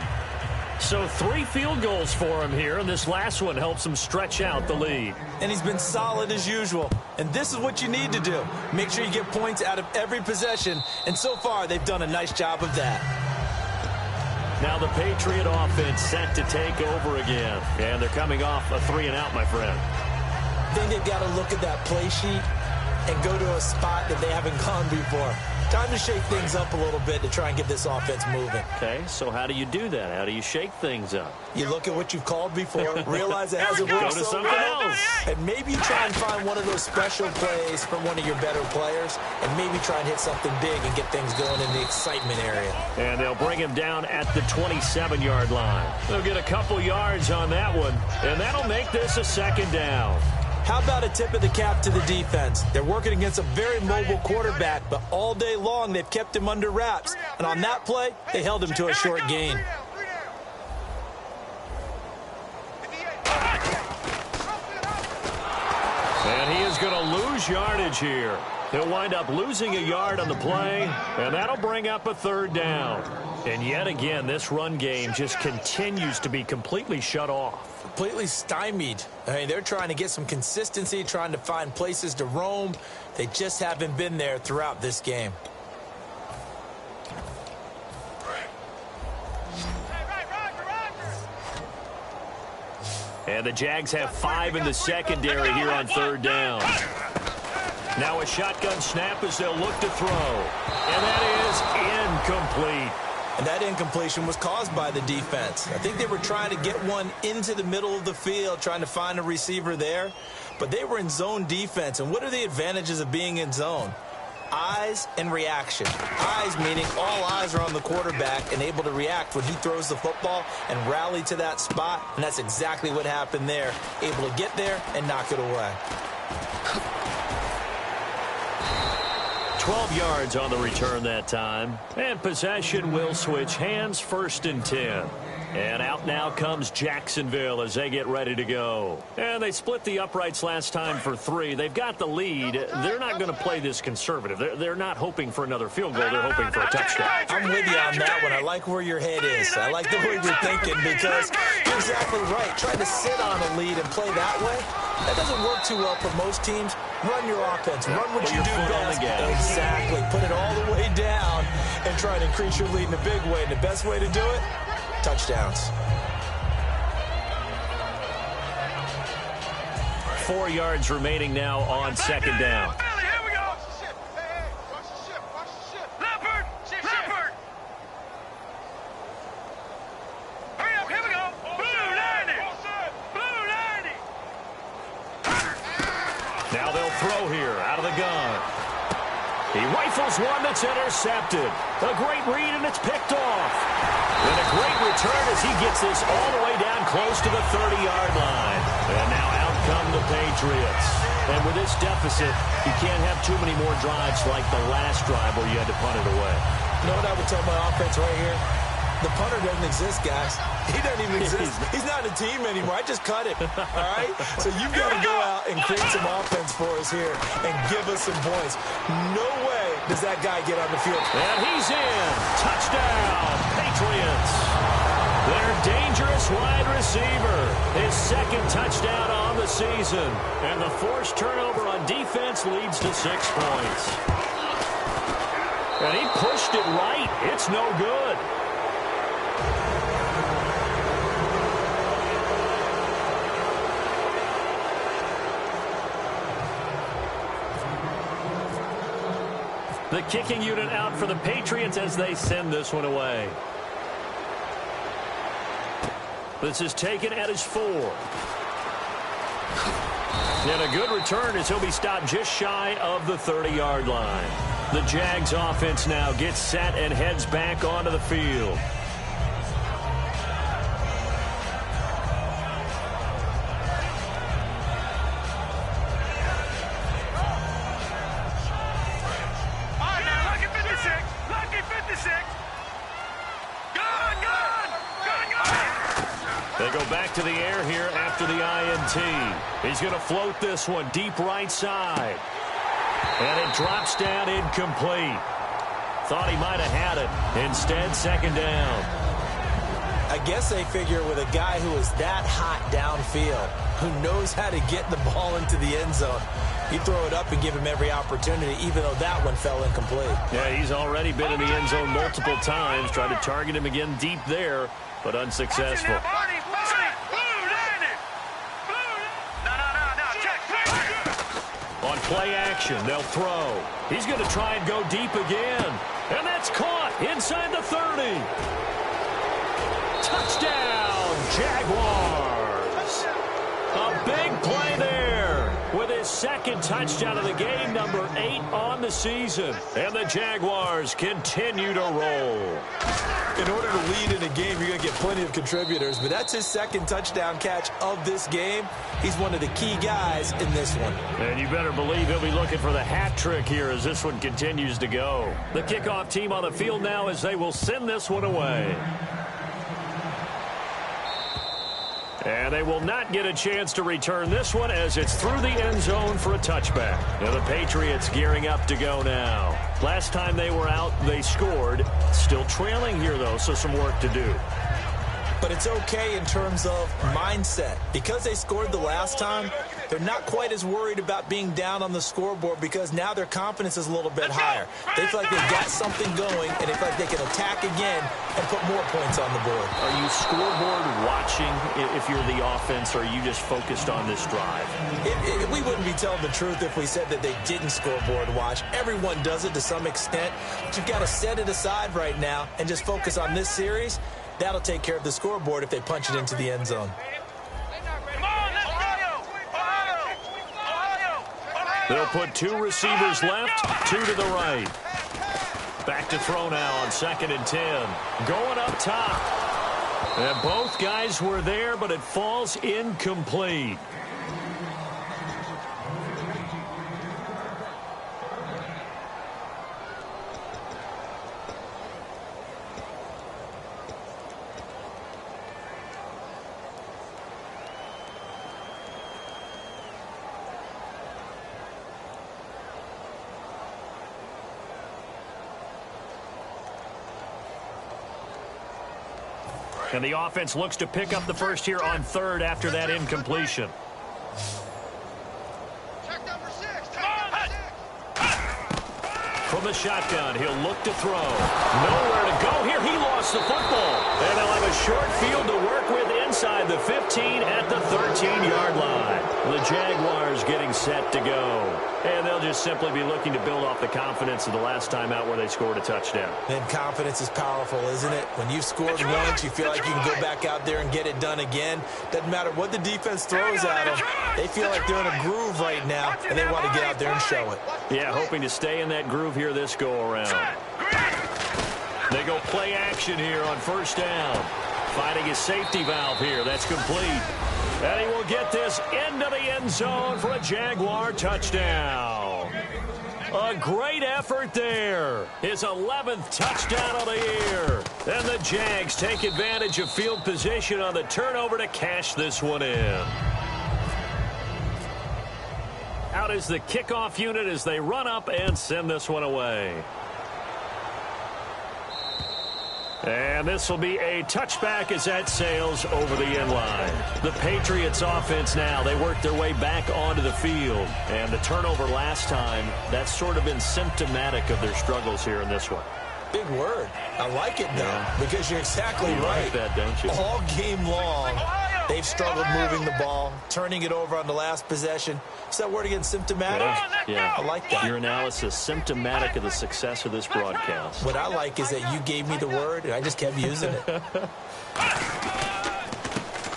[SPEAKER 1] So 3 field goals for him here, and this last one helps him stretch out the lead.
[SPEAKER 2] And he's been solid as usual. And this is what you need to do. Make sure you get points out of every possession. And so far, they've done a nice job of that.
[SPEAKER 1] Now the Patriot offense set to take over again. And they're coming off a 3-and-out, my friend.
[SPEAKER 2] Then they've got to look at that play sheet and go to a spot that they haven't gone before. Time to shake things up a little bit to try and get this offense moving.
[SPEAKER 1] Okay, so how do you do that? How do you shake things up?
[SPEAKER 2] You look at what you've called before, realize it hasn't worked so well, and maybe you try and find one of those special plays from one of your better players, and maybe try and hit something big and get things going in the excitement area.
[SPEAKER 1] And they'll bring him down at the 27-yard line. They'll get a couple yards on that one, and that'll make this a 2nd down.
[SPEAKER 2] How about a tip of the cap to the defense? They're working against a very mobile quarterback, but all day long they've kept him under wraps. And on that play, they held him to a short gain.
[SPEAKER 1] And he is going to lose yardage here. He'll wind up losing a yard on the play, and that'll bring up a third down. And yet again, this run game just continues to be completely shut off.
[SPEAKER 2] Completely stymied. I mean, they're trying to get some consistency, trying to find places to roam. They just haven't been there throughout this game.
[SPEAKER 1] And the Jags have 5 in the secondary here on third down. Now a shotgun snap as they'll look to throw. And that is incomplete.
[SPEAKER 2] And that incompletion was caused by the defense. I think they were trying to get one into the middle of the field, trying to find a receiver there. But they were in zone defense. And what are the advantages of being in zone? Eyes and reaction. Eyes meaning all eyes are on the quarterback and able to react when he throws the football and rally to that spot. And that's exactly what happened there. Able to get there and knock it away.
[SPEAKER 1] 12 yards on the return that time. And possession will switch hands, 1st and 10. And out now comes Jacksonville as they get ready to go. And they split the uprights last time for 3. They've got the lead. They're not going to play this conservative. They're not hoping for another field goal. They're hoping for a touchdown.
[SPEAKER 2] I'm with you on that one. I like where your head is. I like the way you're thinking because you're exactly right. Trying to sit on a lead and play that way, that doesn't work too well for most teams. Run your offense. Run what you do best. Exactly. Put it all the way down and try to increase your lead in a big way. And the best way to do it, touchdowns.
[SPEAKER 1] 4 yards remaining now on 2nd down. Now they'll throw here out of the gun. He rifles one that's intercepted. A great read, and it's picked off. And a great return as he gets this all the way down close to the 30-yard line. And now out come the Patriots. And with this deficit, you can't have too many more drives like the last drive where you had to punt it away.
[SPEAKER 2] You know what I would tell my offense right here? The punter doesn't exist, guys. He doesn't even exist. He's not a team anymore. I just cut it, all right? So you've got to go out and create some offense for us here and give us some points. No way does that guy get on the field.
[SPEAKER 1] And he's in. Touchdown, Patriots. Their dangerous wide receiver. His 2nd touchdown on the season. And the forced turnover on defense leads to 6 points. And he pushed it right. It's no good. The kicking unit out for the Patriots as they send this one away. This is taken at his 4. And a good return as he'll be stopped just shy of the 30-yard line. The Jags offense now gets set and heads back onto the field. They go back to the air here after the INT. He's going to float this one deep right side. And it drops down incomplete. Thought he might have had it. Instead, 2nd down.
[SPEAKER 2] I guess they figure with a guy who is that hot downfield, who knows how to get the ball into the end zone, you throw it up and give him every opportunity, even though that one fell incomplete.
[SPEAKER 1] Yeah, he's already been in the end zone multiple times. Tried to target him again deep there, but unsuccessful. On play action, they'll throw. He's going to try and go deep again. And that's caught inside the 30. Touchdown, Jaguars. A big play there with his second touchdown of the game, number 8 on the season. And the Jaguars continue to roll.
[SPEAKER 2] In order to lead in a game, you're going to get plenty of contributors, but that's his second touchdown catch of this game. He's one of the key guys in this one.
[SPEAKER 1] And you better believe he'll be looking for the hat trick here as this one continues to go. The kickoff team on the field now as they will send this one away. And they will not get a chance to return this one as it's through the end zone for a touchback. Now the Patriots gearing up to go now. Last time they were out, they scored. Still trailing here, though, so some work to do.
[SPEAKER 2] But it's okay in terms of mindset. Because they scored the last time, they're not quite as worried about being down on the scoreboard because now their confidence is a little bit higher. They feel like they've got something going, and they feel like they can attack again and put more points on the board.
[SPEAKER 1] Are you scoreboard watching if you're the offense, or are you just focused on this drive?
[SPEAKER 2] We wouldn't be telling the truth if we said that they didn't scoreboard watch. Everyone does it to some extent. But you've got to set it aside right now and just focus on this series. That'll take care of the scoreboard if they punch it into the end zone.
[SPEAKER 1] They'll put 2 receivers left, 2 to the right. Back to throw now on 2nd and 10. Going up top. And both guys were there, but it falls incomplete. And the offense looks to pick up the first here on 3rd after that incompletion.
[SPEAKER 3] Check number 6.
[SPEAKER 1] From the shotgun, he'll look to throw. Nowhere to go here. He lost the football. And they'll have a short field to work with inside the 15 at the 13-yard line. The Jaguars getting set to go. And they'll just simply be looking to build off the confidence of the last time out where they scored a touchdown.
[SPEAKER 2] And confidence is powerful, isn't it? When you've scored once, you feel like you can go back out there and get it done again. Doesn't matter what the defense throws at them. They feel like they're in a groove right now, and they want to get out there and show it.
[SPEAKER 1] Yeah, hoping to stay in that groove here this go-around. They go play action here on 1st down. Finding his safety valve here. That's complete. And he will get this into the end zone for a Jaguar touchdown. A great effort there. His 11th touchdown of the year. And the Jags take advantage of field position on the turnover to cash this one in. Out is the kickoff unit as they run up and send this one away. And this will be a touchback as that sails over the end line. The Patriots offense now, they work their way back onto the field. And the turnover last time, that's sort of been symptomatic of their struggles here in this one.
[SPEAKER 2] Big word. I like it, though, because you're exactly right.
[SPEAKER 1] Like that, don't you?
[SPEAKER 2] All game long, they've struggled moving the ball, turning it over on the last possession. Is that word again, symptomatic?
[SPEAKER 1] Yeah.
[SPEAKER 2] I like that.
[SPEAKER 1] Your analysis, symptomatic of the success of this broadcast.
[SPEAKER 2] What I like is that you gave me the word, and I just kept using it.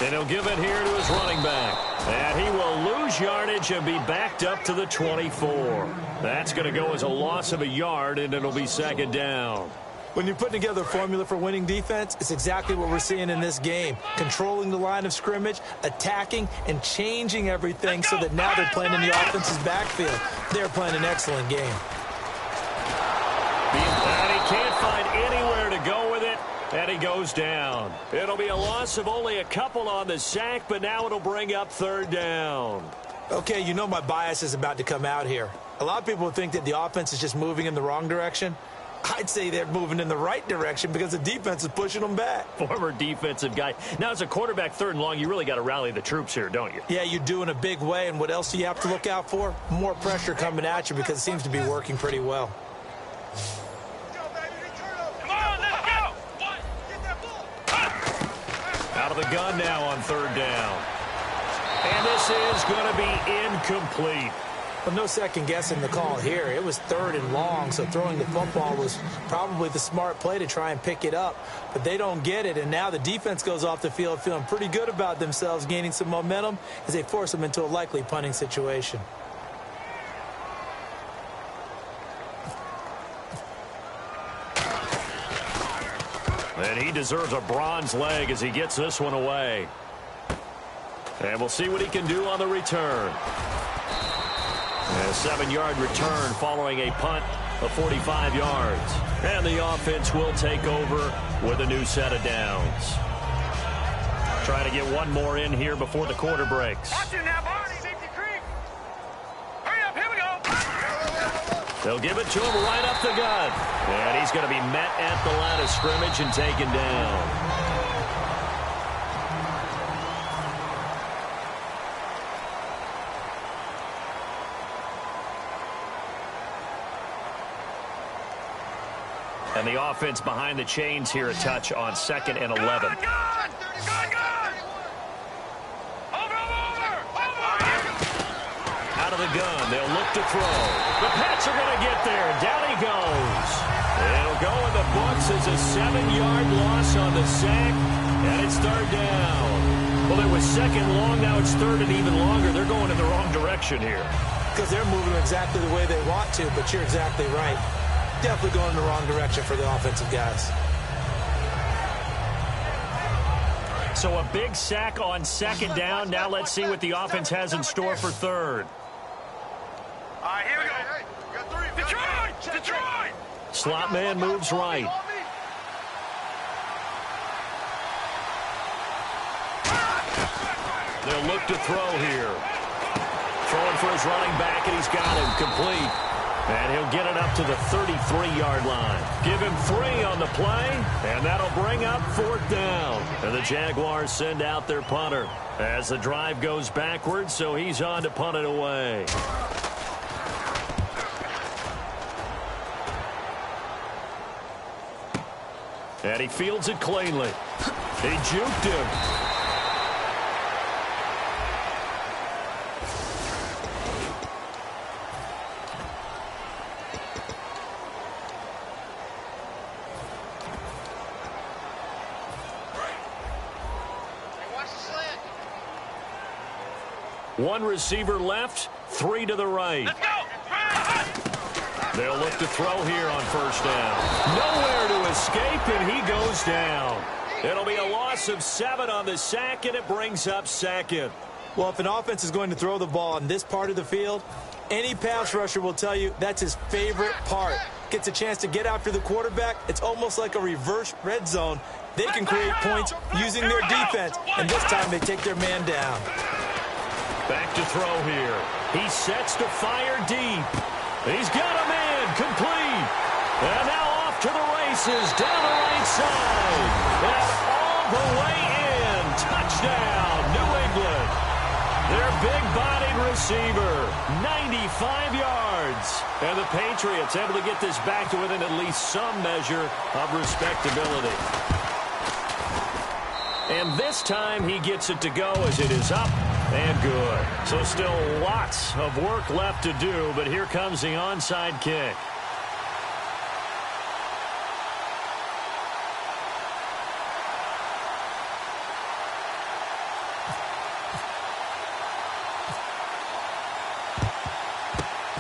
[SPEAKER 1] And he'll give it here to his running back. And he will lose yardage and be backed up to the 24. That's going to go as a loss of a yard, and it'll be 2nd down.
[SPEAKER 2] When you're putting together a formula for winning defense, it's exactly what we're seeing in this game. Controlling the line of scrimmage, attacking, and changing everything so that now they're playing in the offense's backfield. They're playing an excellent game.
[SPEAKER 1] And he can't find anywhere to go with it, and he goes down. It'll be a loss of only a couple on the sack, but now it'll bring up 3rd down.
[SPEAKER 2] Okay, you know my bias is about to come out here. A lot of people think that the offense is just moving in the wrong direction. I'd say they're moving in the right direction because the defense is pushing them back.
[SPEAKER 1] Former defensive guy. Now, as a quarterback 3rd and long, you really got to rally the troops here, don't you?
[SPEAKER 2] Yeah, you do in a big way. And what else do you have to look out for? More pressure coming at you because it seems to be working pretty well.
[SPEAKER 1] Out of the gun now on 3rd down. And this is going to be incomplete.
[SPEAKER 2] But no second guessing the call here. It was 3rd and long, so throwing the football was probably the smart play to try and pick it up. But they don't get it, and now the defense goes off the field feeling pretty good about themselves, gaining some momentum as they force them into a likely punting situation.
[SPEAKER 1] And he deserves a bronze leg as he gets this one away. And we'll see what he can do on the return. And a 7-yard return following a punt of 45 yards. And the offense will take over with a new set of downs. Try to get one more in here before the quarter breaks.
[SPEAKER 3] Watch it now, Barney. Safety creep. Hurry up, here we go.
[SPEAKER 1] They'll give it to him right up the gut. And he's going to be met at the line of scrimmage and taken down. And the offense behind the chains here a touch on 2nd and 11.
[SPEAKER 3] Good.
[SPEAKER 1] Out of the gun, they'll look to throw. The Pats are going to get there. Down he goes. It'll go in the books as a 7-yard loss on the sack, and it's 3rd down. Well, it was 2nd long, now it's 3rd and even longer. They're going in the wrong direction here.
[SPEAKER 2] Because they're moving exactly the way they want to, but you're exactly right. Definitely going in the wrong direction for the offensive guys.
[SPEAKER 1] So a big sack on 2nd down. Now let's see what the offense has in store for 3rd.
[SPEAKER 3] All right, here we go. Detroit!
[SPEAKER 1] Slot man moves right. They'll look to throw here. Throwing for his running back, and he's got him complete. And he'll get it up to the 33-yard line. Give him 3 on the play, and that'll bring up 4th down. And the Jaguars send out their punter as the drive goes backwards, so he's on to punt it away. And he fields it cleanly. He juked him. One receiver left, 3 to the right.
[SPEAKER 3] Let's go.
[SPEAKER 1] They'll look to throw here on 1st down. Nowhere to escape, and he goes down. It'll be a loss of 7 on the sack, and it brings up 2nd.
[SPEAKER 2] Well, if an offense is going to throw the ball on this part of the field, any pass rusher will tell you that's his favorite part. Gets a chance to get after the quarterback. It's almost like a reverse red zone. They can create points using their defense, and this time they take their man down.
[SPEAKER 1] Back to throw here. He sets to fire deep. He's got a man complete. And now off to the races down the right side. And all the way in. Touchdown, New England. Their big-bodied receiver, 95 yards. And the Patriots able to get this back to within at least some measure of respectability. And this time he gets it to go as it is up and good. So still lots of work left to do, but here comes the onside kick.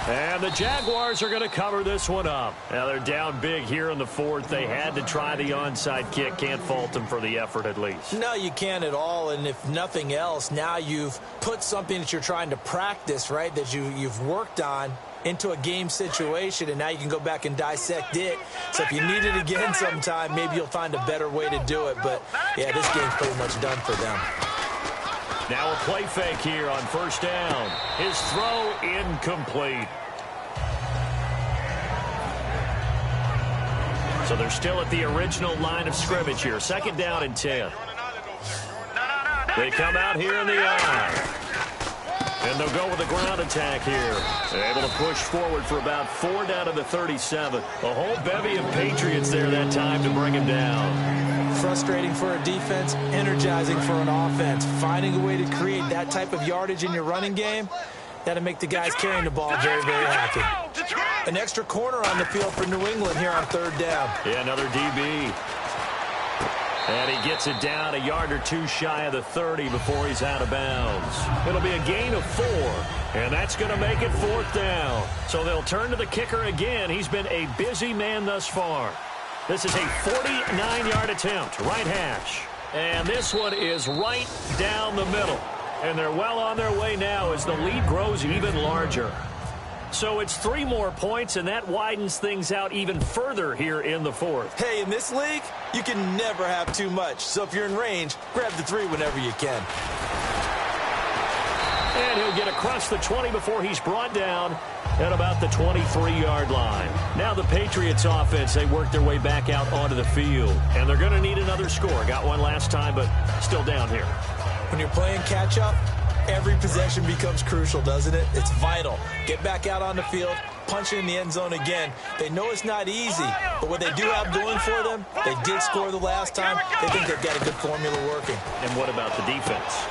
[SPEAKER 1] And the Jaguars are going to cover this one up. Now they're down big here in the 4th. They had to try the onside kick. Can't fault them for the effort at least.
[SPEAKER 2] No, you can't at all. And if nothing else, now you've put something that you're trying to practice, right, that you've worked on into a game situation, and now you can go back and dissect it. So if you need it again sometime, maybe you'll find a better way to do it. But, yeah, this game's pretty much done for them.
[SPEAKER 1] Now a play fake here on 1st down. His throw incomplete. So they're still at the original line of scrimmage here. 2nd down and 10. They come out here in the eye. And they'll go with a ground attack here. They're able to push forward for about 4 down to the 37. A whole bevy of Patriots there that time to bring him down.
[SPEAKER 2] Frustrating for a defense, energizing for an offense. Finding a way to create that type of yardage in your running game, that'll make the guys carrying the ball very, very happy. An extra corner on the field for New England here on 3rd down.
[SPEAKER 1] Yeah, another DB. And he gets it down a yard or 2 shy of the 30 before he's out of bounds. It'll be a gain of 4, and that's going to make it 4th down. So they'll turn to the kicker again. He's been a busy man thus far. This is a 49-yard attempt, right hash. And this one is right down the middle. And they're well on their way now as the lead grows even larger. So it's 3 more points, and that widens things out even further here in the fourth.
[SPEAKER 2] Hey, in this league, you can never have too much. So if you're in range, grab the 3 whenever you can.
[SPEAKER 1] And he'll get across the 20 before he's brought down at about the 23-yard line. Now the Patriots offense, they work their way back out onto the field. And they're going to need another score. Got one last time, but still down here.
[SPEAKER 2] When you're playing catch-up, every possession becomes crucial, doesn't it? It's vital. Get back out on the field, punch it in the end zone again. They know it's not easy, but what they do have going for them, they did score the last time. They think they've got a good formula working.
[SPEAKER 1] And what about the defense?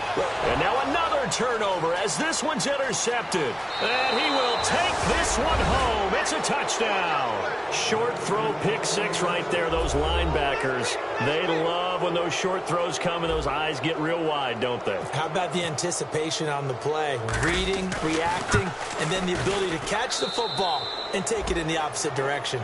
[SPEAKER 1] And now another turnover as this one's intercepted. And he will take this one home. It's a touchdown. Short throw, pick 6 right there. Those linebackers, they love when those short throws come and those eyes get real wide, don't they?
[SPEAKER 2] How about the anticipation on the play? Reading, reacting, and then the ability to catch the football and take it in the opposite direction.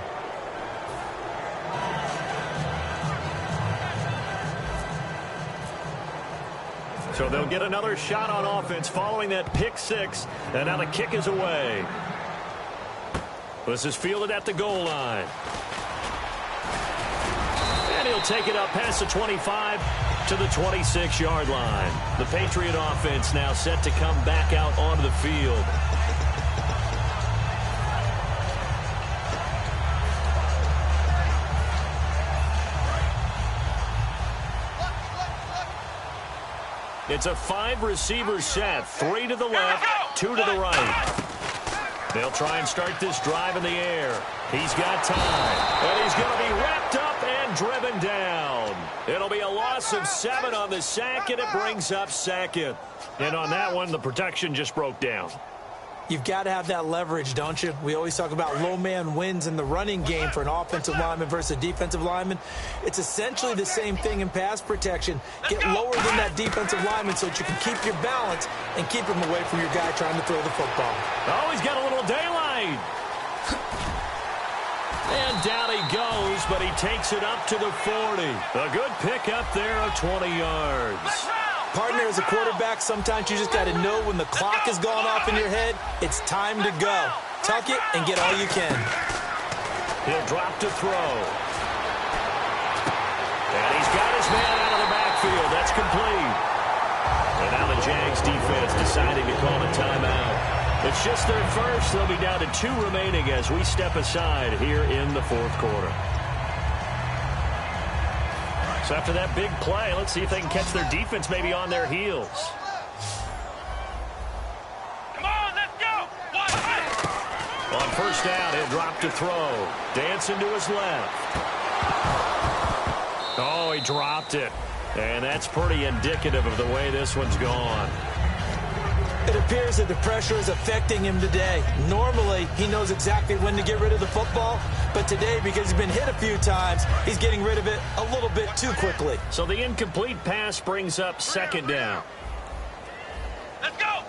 [SPEAKER 1] So they'll get another shot on offense following that pick 6. And now the kick is away. This is fielded at the goal line. And he'll take it up past the 25 to the 26-yard line. The Patriot offense now set to come back out onto the field. It's a 5-receiver set. 3 to the left, 2 to the right. They'll try and start this drive in the air. He's got time. And he's going to be wrapped up and driven down. It'll be a loss of 7 on the sack, and it brings up 2nd. And on that one, the protection just broke down.
[SPEAKER 2] You've got to have that leverage, don't you? We always talk about low man wins in the running game for an offensive lineman versus a defensive lineman. It's essentially the same thing in pass protection. Get lower than that defensive lineman so that you can keep your balance and keep him away from your guy trying to throw the football.
[SPEAKER 1] Oh, he's got a little daylight. And down he goes, but he takes it up to the 40. A good pick up there of 20 yards.
[SPEAKER 2] Partner, as a quarterback, sometimes you just got to know when the clock has gone off in your head, it's time to go. Tuck it and get all you can.
[SPEAKER 1] He'll drop to throw. And he's got his man out of the backfield. That's complete. And now the Jags defense deciding to call a timeout. It's just their first. They'll be down to 2 remaining as we step aside here in the 4th quarter. So after that big play, let's see if they can catch their defense maybe on their heels.
[SPEAKER 3] Come on, let's go.
[SPEAKER 1] On first down, he'll drop to throw. Dancing to his left. Oh, he dropped it. And that's pretty indicative of the way this one's gone.
[SPEAKER 2] It appears that the pressure is affecting him today. Normally, he knows exactly when to get rid of the football, but today, because he's been hit a few times, he's getting rid of it a little bit too quickly.
[SPEAKER 1] So the incomplete pass brings up 2nd down.
[SPEAKER 3] Let's go.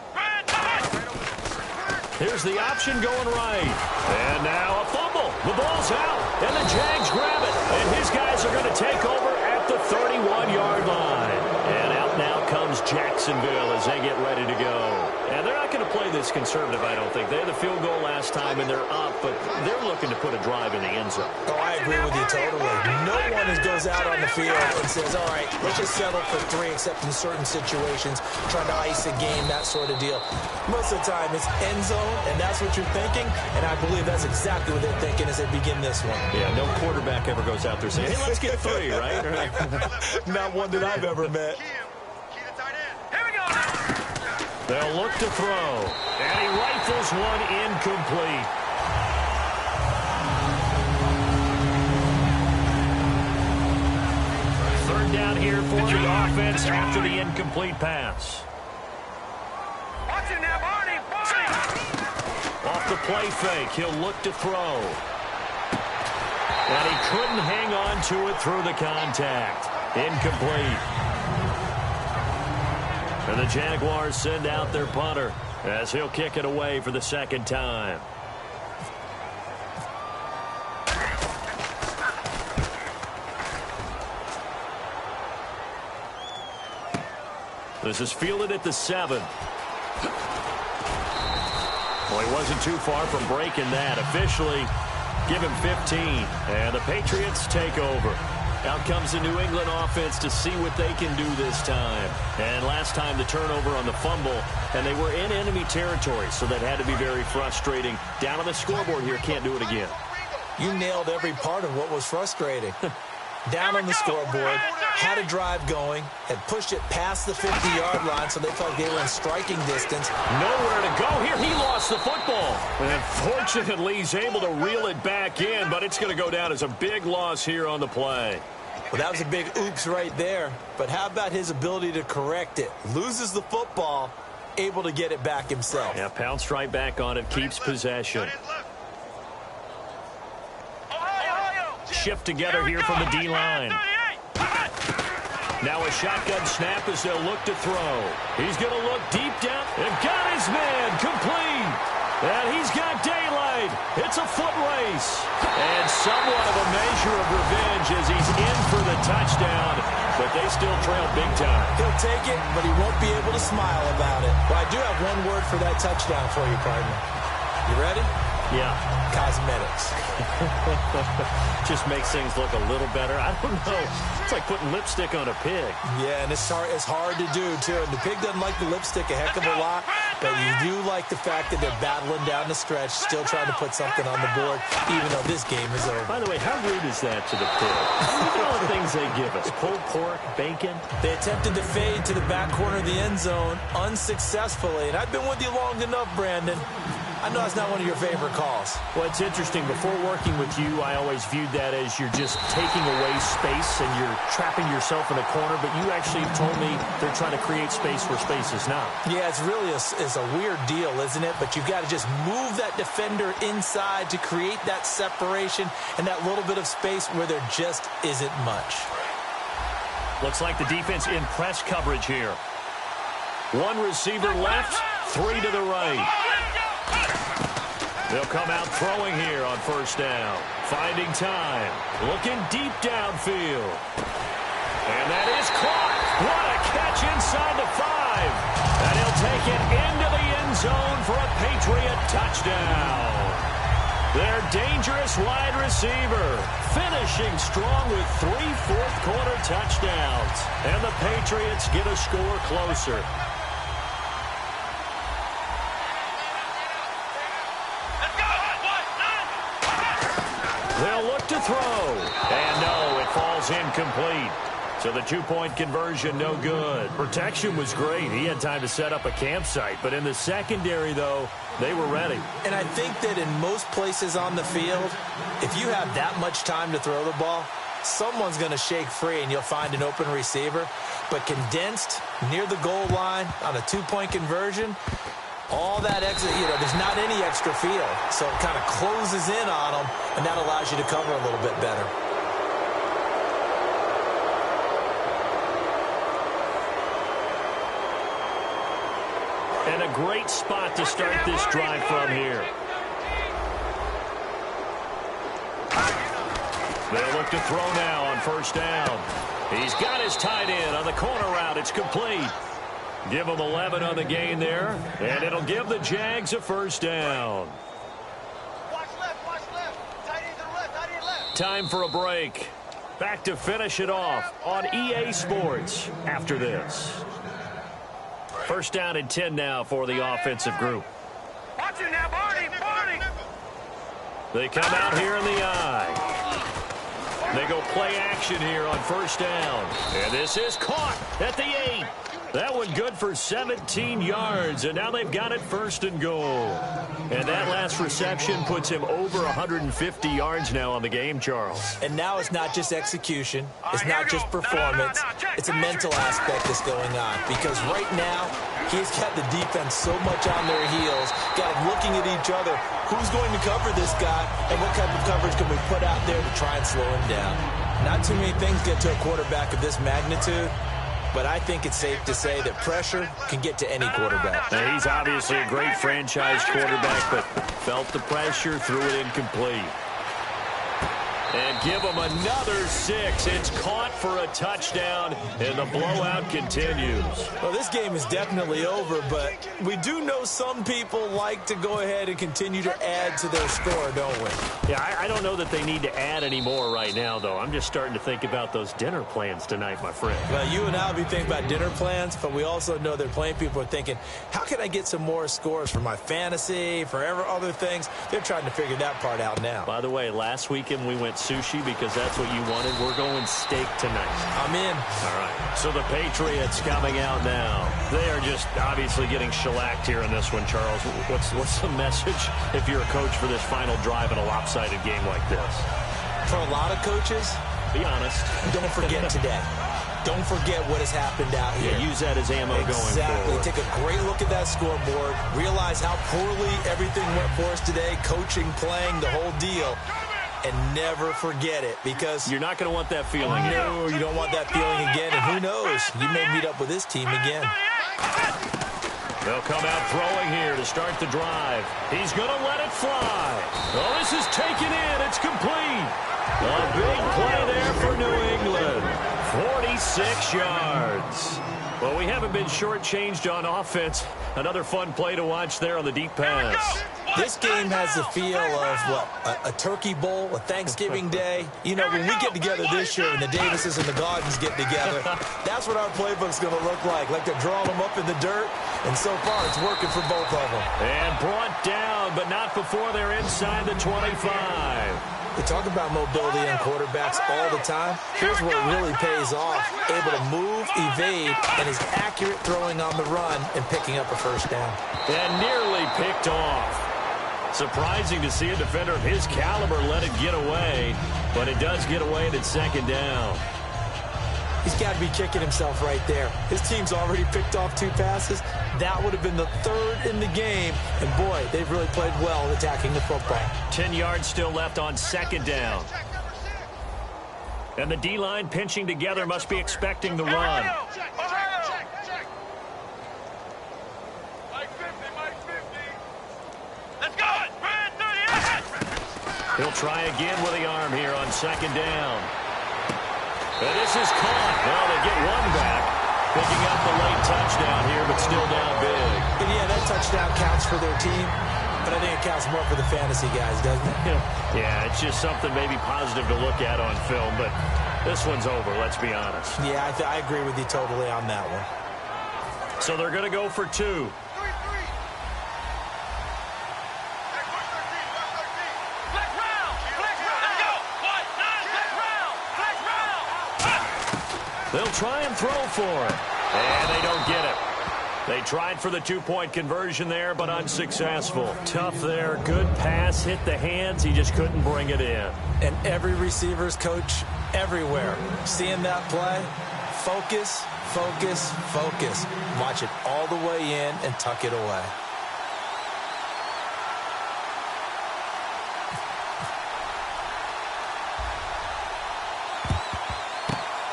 [SPEAKER 1] Here's the option going right. And now a fumble. The ball's out, and the Jags grab it. And his guys are going to take over at the 31-yard line. And out now comes Jacksonville as they get ready to go. And they're not going to play this conservative, I don't think. They had the field goal last time, and they're up, but they're looking to put a drive in the end zone.
[SPEAKER 2] Oh, I agree with you totally. No one goes out on the field and says, all right, let's just settle for 3, except in certain situations, trying to ice a game, that sort of deal. Most of the time, it's end zone, and that's what you're thinking, and I believe that's exactly what they're thinking as they begin this one.
[SPEAKER 1] Yeah, no quarterback ever goes out there saying, hey, let's get 3, right?
[SPEAKER 2] Not one that I've ever met.
[SPEAKER 3] Here we go.
[SPEAKER 1] They'll look to throw, and he rifles one incomplete. Third down here for the offense after the incomplete pass.
[SPEAKER 3] Watch him now, Barney.
[SPEAKER 1] Off the play fake, he'll look to throw. And he couldn't hang on to it through the contact. Incomplete. And the Jaguars send out their punter as he'll kick it away for the 2nd time. This is fielded at the 7. Well, he wasn't too far from breaking that. Officially, give him 15. And the Patriots take over. Out comes the New England offense to see what they can do this time. And last time the turnover on the fumble, and they were in enemy territory, so that had to be very frustrating. Down on the scoreboard here, can't do it again.
[SPEAKER 2] You nailed every part of what was frustrating. Down on the scoreboard, had a drive going, had pushed it past the 50-yard line, so they felt like they were in striking distance.
[SPEAKER 1] Nowhere to go here. He lost the football. And fortunately, he's able to reel it back in, but it's going to go down as a big loss here on the play.
[SPEAKER 2] Well, that was a big oops right there. But how about his ability to correct it? Loses the football, able to get it back himself.
[SPEAKER 1] Yeah, pounced right back on it, keeps possession. Shift together here from the D-line. Now a shotgun snap as they'll look to throw. He's going to look deep down and got his man complete. And he's got daylight. It's a foot race. And somewhat of a measure of revenge as he's in for the touchdown. But they still trail big time.
[SPEAKER 2] He'll take it, but he won't be able to smile about it. But I do have one word for that touchdown for you, partner. You ready?
[SPEAKER 1] Yeah.
[SPEAKER 2] Cosmetics.
[SPEAKER 1] Just makes things look a little better. I don't know. It's like putting lipstick on a pig.
[SPEAKER 2] Yeah, and it's hard to do, too. And the pig doesn't like the lipstick a heck of a lot, but you do like the fact that they're battling down the stretch, still trying to put something on the board, even though this game is over.
[SPEAKER 1] By the way, how rude is that to the pig? Look at all the things they give us. Pulled pork, bacon.
[SPEAKER 2] They attempted to fade to the back corner of the end zone unsuccessfully. And I've been with you long enough, Brandon. I know that's not one of your favorite calls.
[SPEAKER 1] Well, it's interesting. Before working with you, I always viewed that as you're just taking away space and you're trapping yourself in a corner. But you actually told me they're trying to create space where space is not.
[SPEAKER 2] Yeah, it's really a weird deal, isn't it? But you've got to just move that defender inside to create that separation and that little bit of space where there just isn't much.
[SPEAKER 1] Looks like the defense in press coverage here. One receiver left, 3 to the right. They'll come out throwing here on first down. Finding time. Looking deep downfield. And that is caught. What a catch inside the 5. And he'll take it into the end zone for a Patriot touchdown. Their dangerous wide receiver finishing strong with 3 fourth-quarter touchdowns. And the Patriots get a score closer. They'll look to throw. And no, it falls incomplete. So the 2-point conversion, no good. Protection was great. He had time to set up a campsite. But in the secondary, though, they were ready.
[SPEAKER 2] And I think that in most places on the field, if you have that much time to throw the ball, someone's going to shake free and you'll find an open receiver. But condensed near the goal line on a 2-point conversion, all that extra, there's not any extra field. So it kind of closes in on them, and that allows you to cover a little bit better.
[SPEAKER 1] And a great spot to start this drive from here. They'll look to throw now on first down. He's got his tight end on the corner route. It's complete. Give them 11 on the gain there, and it'll give the Jags a first down.
[SPEAKER 3] Watch left. Tight end to the left, tight end left.
[SPEAKER 1] Time for a break. Back to finish it off on EA Sports after this. First down and 10 now for the offensive group.
[SPEAKER 3] Watch it now, Barney.
[SPEAKER 1] They come out here in the eye. They go play action here on first down. And this is caught at the 8. That one good for 17 yards, and now they've got it first and goal. And that last reception puts him over 150 yards now on the game, Charles.
[SPEAKER 2] And now it's not just execution. It's not just performance. It's a mental aspect that's going on. Because right now, he's got the defense so much on their heels, got them looking at each other. Who's going to cover this guy, and what type of coverage can we put out there to try and slow him down? Not too many things get to a quarterback of this magnitude. But I think it's safe to say that pressure can get to any quarterback.
[SPEAKER 1] Now, he's obviously a great franchise quarterback, but felt the pressure, threw it incomplete. And give them another 6. It's caught for a touchdown, and the blowout continues.
[SPEAKER 2] Well, this game is definitely over, but we do know some people like to go ahead and continue to add to their score, don't we?
[SPEAKER 1] Yeah, I don't know that they need to add any more right now, though. I'm just starting to think about those dinner plans tonight, my friend.
[SPEAKER 2] Well, you and I will be thinking about dinner plans, but we also know that plenty of people are thinking, how can I get some more scores for my fantasy, for other things? They're trying to figure that part out now.
[SPEAKER 1] By the way, last weekend we went sushi because that's what you wanted. We're going steak tonight.
[SPEAKER 2] I'm in.
[SPEAKER 1] All right. So the Patriots coming out now. They are just obviously getting shellacked here in this one, Charles. What's the message if you're a coach for this final drive in a lopsided game like this?
[SPEAKER 2] For a lot of coaches,
[SPEAKER 1] be honest.
[SPEAKER 2] Don't forget today. Don't forget what has happened out here.
[SPEAKER 1] Yeah, use that as ammo going forward.
[SPEAKER 2] Exactly. Take a great look at that scoreboard. Realize how poorly everything went for us today. Coaching, playing, the whole deal. And never forget it, because
[SPEAKER 1] you're not going to want that feeling again.
[SPEAKER 2] No, you don't want that feeling again. And who knows? You may meet up with this team again.
[SPEAKER 1] They'll come out throwing here to start the drive. He's going to let it fly. Oh, this is taken in. It's complete. A big play there for New England. 46 yards. Well, we haven't been shortchanged on offense. Another fun play to watch there on the deep pass.
[SPEAKER 2] This game has the feel of, what, a turkey bowl, a Thanksgiving day. You know, when we get together this year and the Davises and the Gardens get together, that's what our playbook's going to look like. Like they're drawing them up in the dirt, and so far it's working for both of them.
[SPEAKER 1] And brought down, but not before they're inside the 25.
[SPEAKER 2] We talk about mobility on quarterbacks all the time. Here's where it really pays off. Able to move, evade, and is accurate throwing on the run and picking up a first down.
[SPEAKER 1] And nearly picked off. Surprising to see a defender of his caliber let it get away, but it does get away and it's second down.
[SPEAKER 2] He's got to be kicking himself right there. His team's already picked off 2 passes. That would have been the 3rd in the game. And, boy, they've really played well attacking the football.
[SPEAKER 1] 10 yards still left on second down. And the D-line pinching together must be expecting the run. He'll try again with the arm here on second down. And this is caught. Well, they get one back. Picking up the late touchdown here, but still down big.
[SPEAKER 2] And yeah, that touchdown counts for their team, but I think it counts more for the fantasy guys, doesn't it?
[SPEAKER 1] Yeah, it's just something maybe positive to look at on film, but this one's over, let's be honest.
[SPEAKER 2] Yeah, I agree with you totally on that one.
[SPEAKER 1] So they're going to go for 2. They'll try and throw for it. And they don't get it. They tried for the 2-point conversion there, but unsuccessful. Tough there. Good pass. Hit the hands. He just couldn't bring it in.
[SPEAKER 2] And every receiver's coach everywhere. Seeing that play, focus, focus, focus. Watch it all the way in and tuck it away.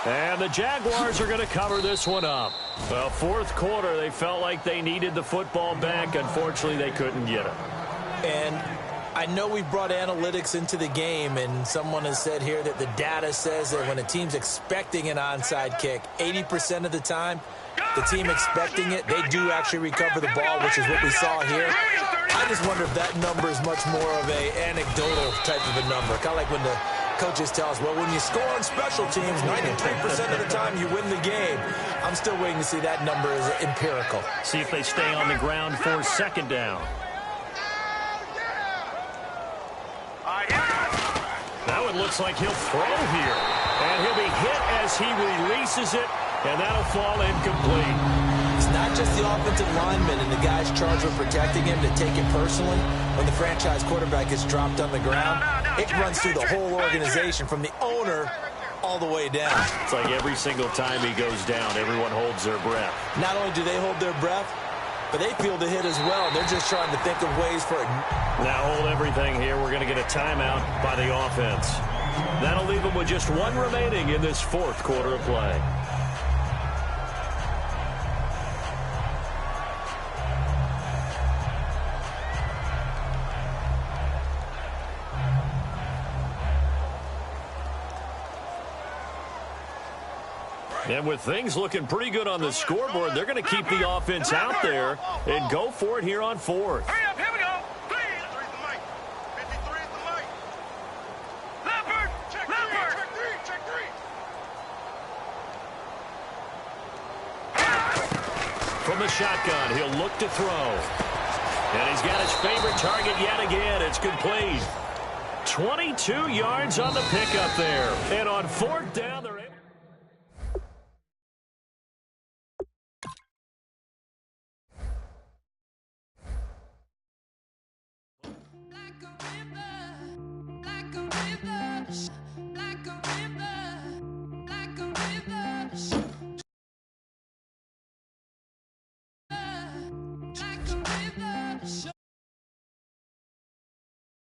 [SPEAKER 1] And the Jaguars are going to cover this one up. Well, 4th quarter, they felt like they needed the football back. Unfortunately, they couldn't get it.
[SPEAKER 2] And I know we brought analytics into the game, and someone has said here that the data says that when a team's expecting an onside kick, 80% of the time, the team expecting it, they do actually recover the ball, which is what we saw here. I just wonder if that number is much more of a anecdotal type of a number. Kind of like when the coaches tell us, well, when you score on special teams, 93% of the time you win the game. I'm still waiting to see that number as empirical.
[SPEAKER 1] See if they stay on the ground for second down. Now it looks like he'll throw here. And he'll be hit as he releases it, and that'll fall incomplete.
[SPEAKER 2] It's not just the offensive lineman and the guys charged with protecting him that take it personally. When the franchise quarterback gets dropped on the ground, it runs through the whole organization from the owner all the way down.
[SPEAKER 1] It's like every single time he goes down, everyone holds their breath.
[SPEAKER 2] Not only do they hold their breath, but they feel the hit as well. They're just trying to think of ways for it.
[SPEAKER 1] Now hold everything here. We're going to get a timeout by the offense. That'll leave them with just 1 remaining in this 4th quarter of play. And with things looking pretty good on the scoreboard, they're going to keep the offense out there and go for it here on fourth.
[SPEAKER 3] Hurry up, here we go. Please.
[SPEAKER 4] 53's the mic. 53's the mic.
[SPEAKER 3] Leopard.
[SPEAKER 4] Check
[SPEAKER 3] Leopard.
[SPEAKER 4] three. Check three.
[SPEAKER 1] From the shotgun, he'll look to throw. And he's got his favorite target yet again. It's complete. 22 yards on the pickup there. And on fourth down, they're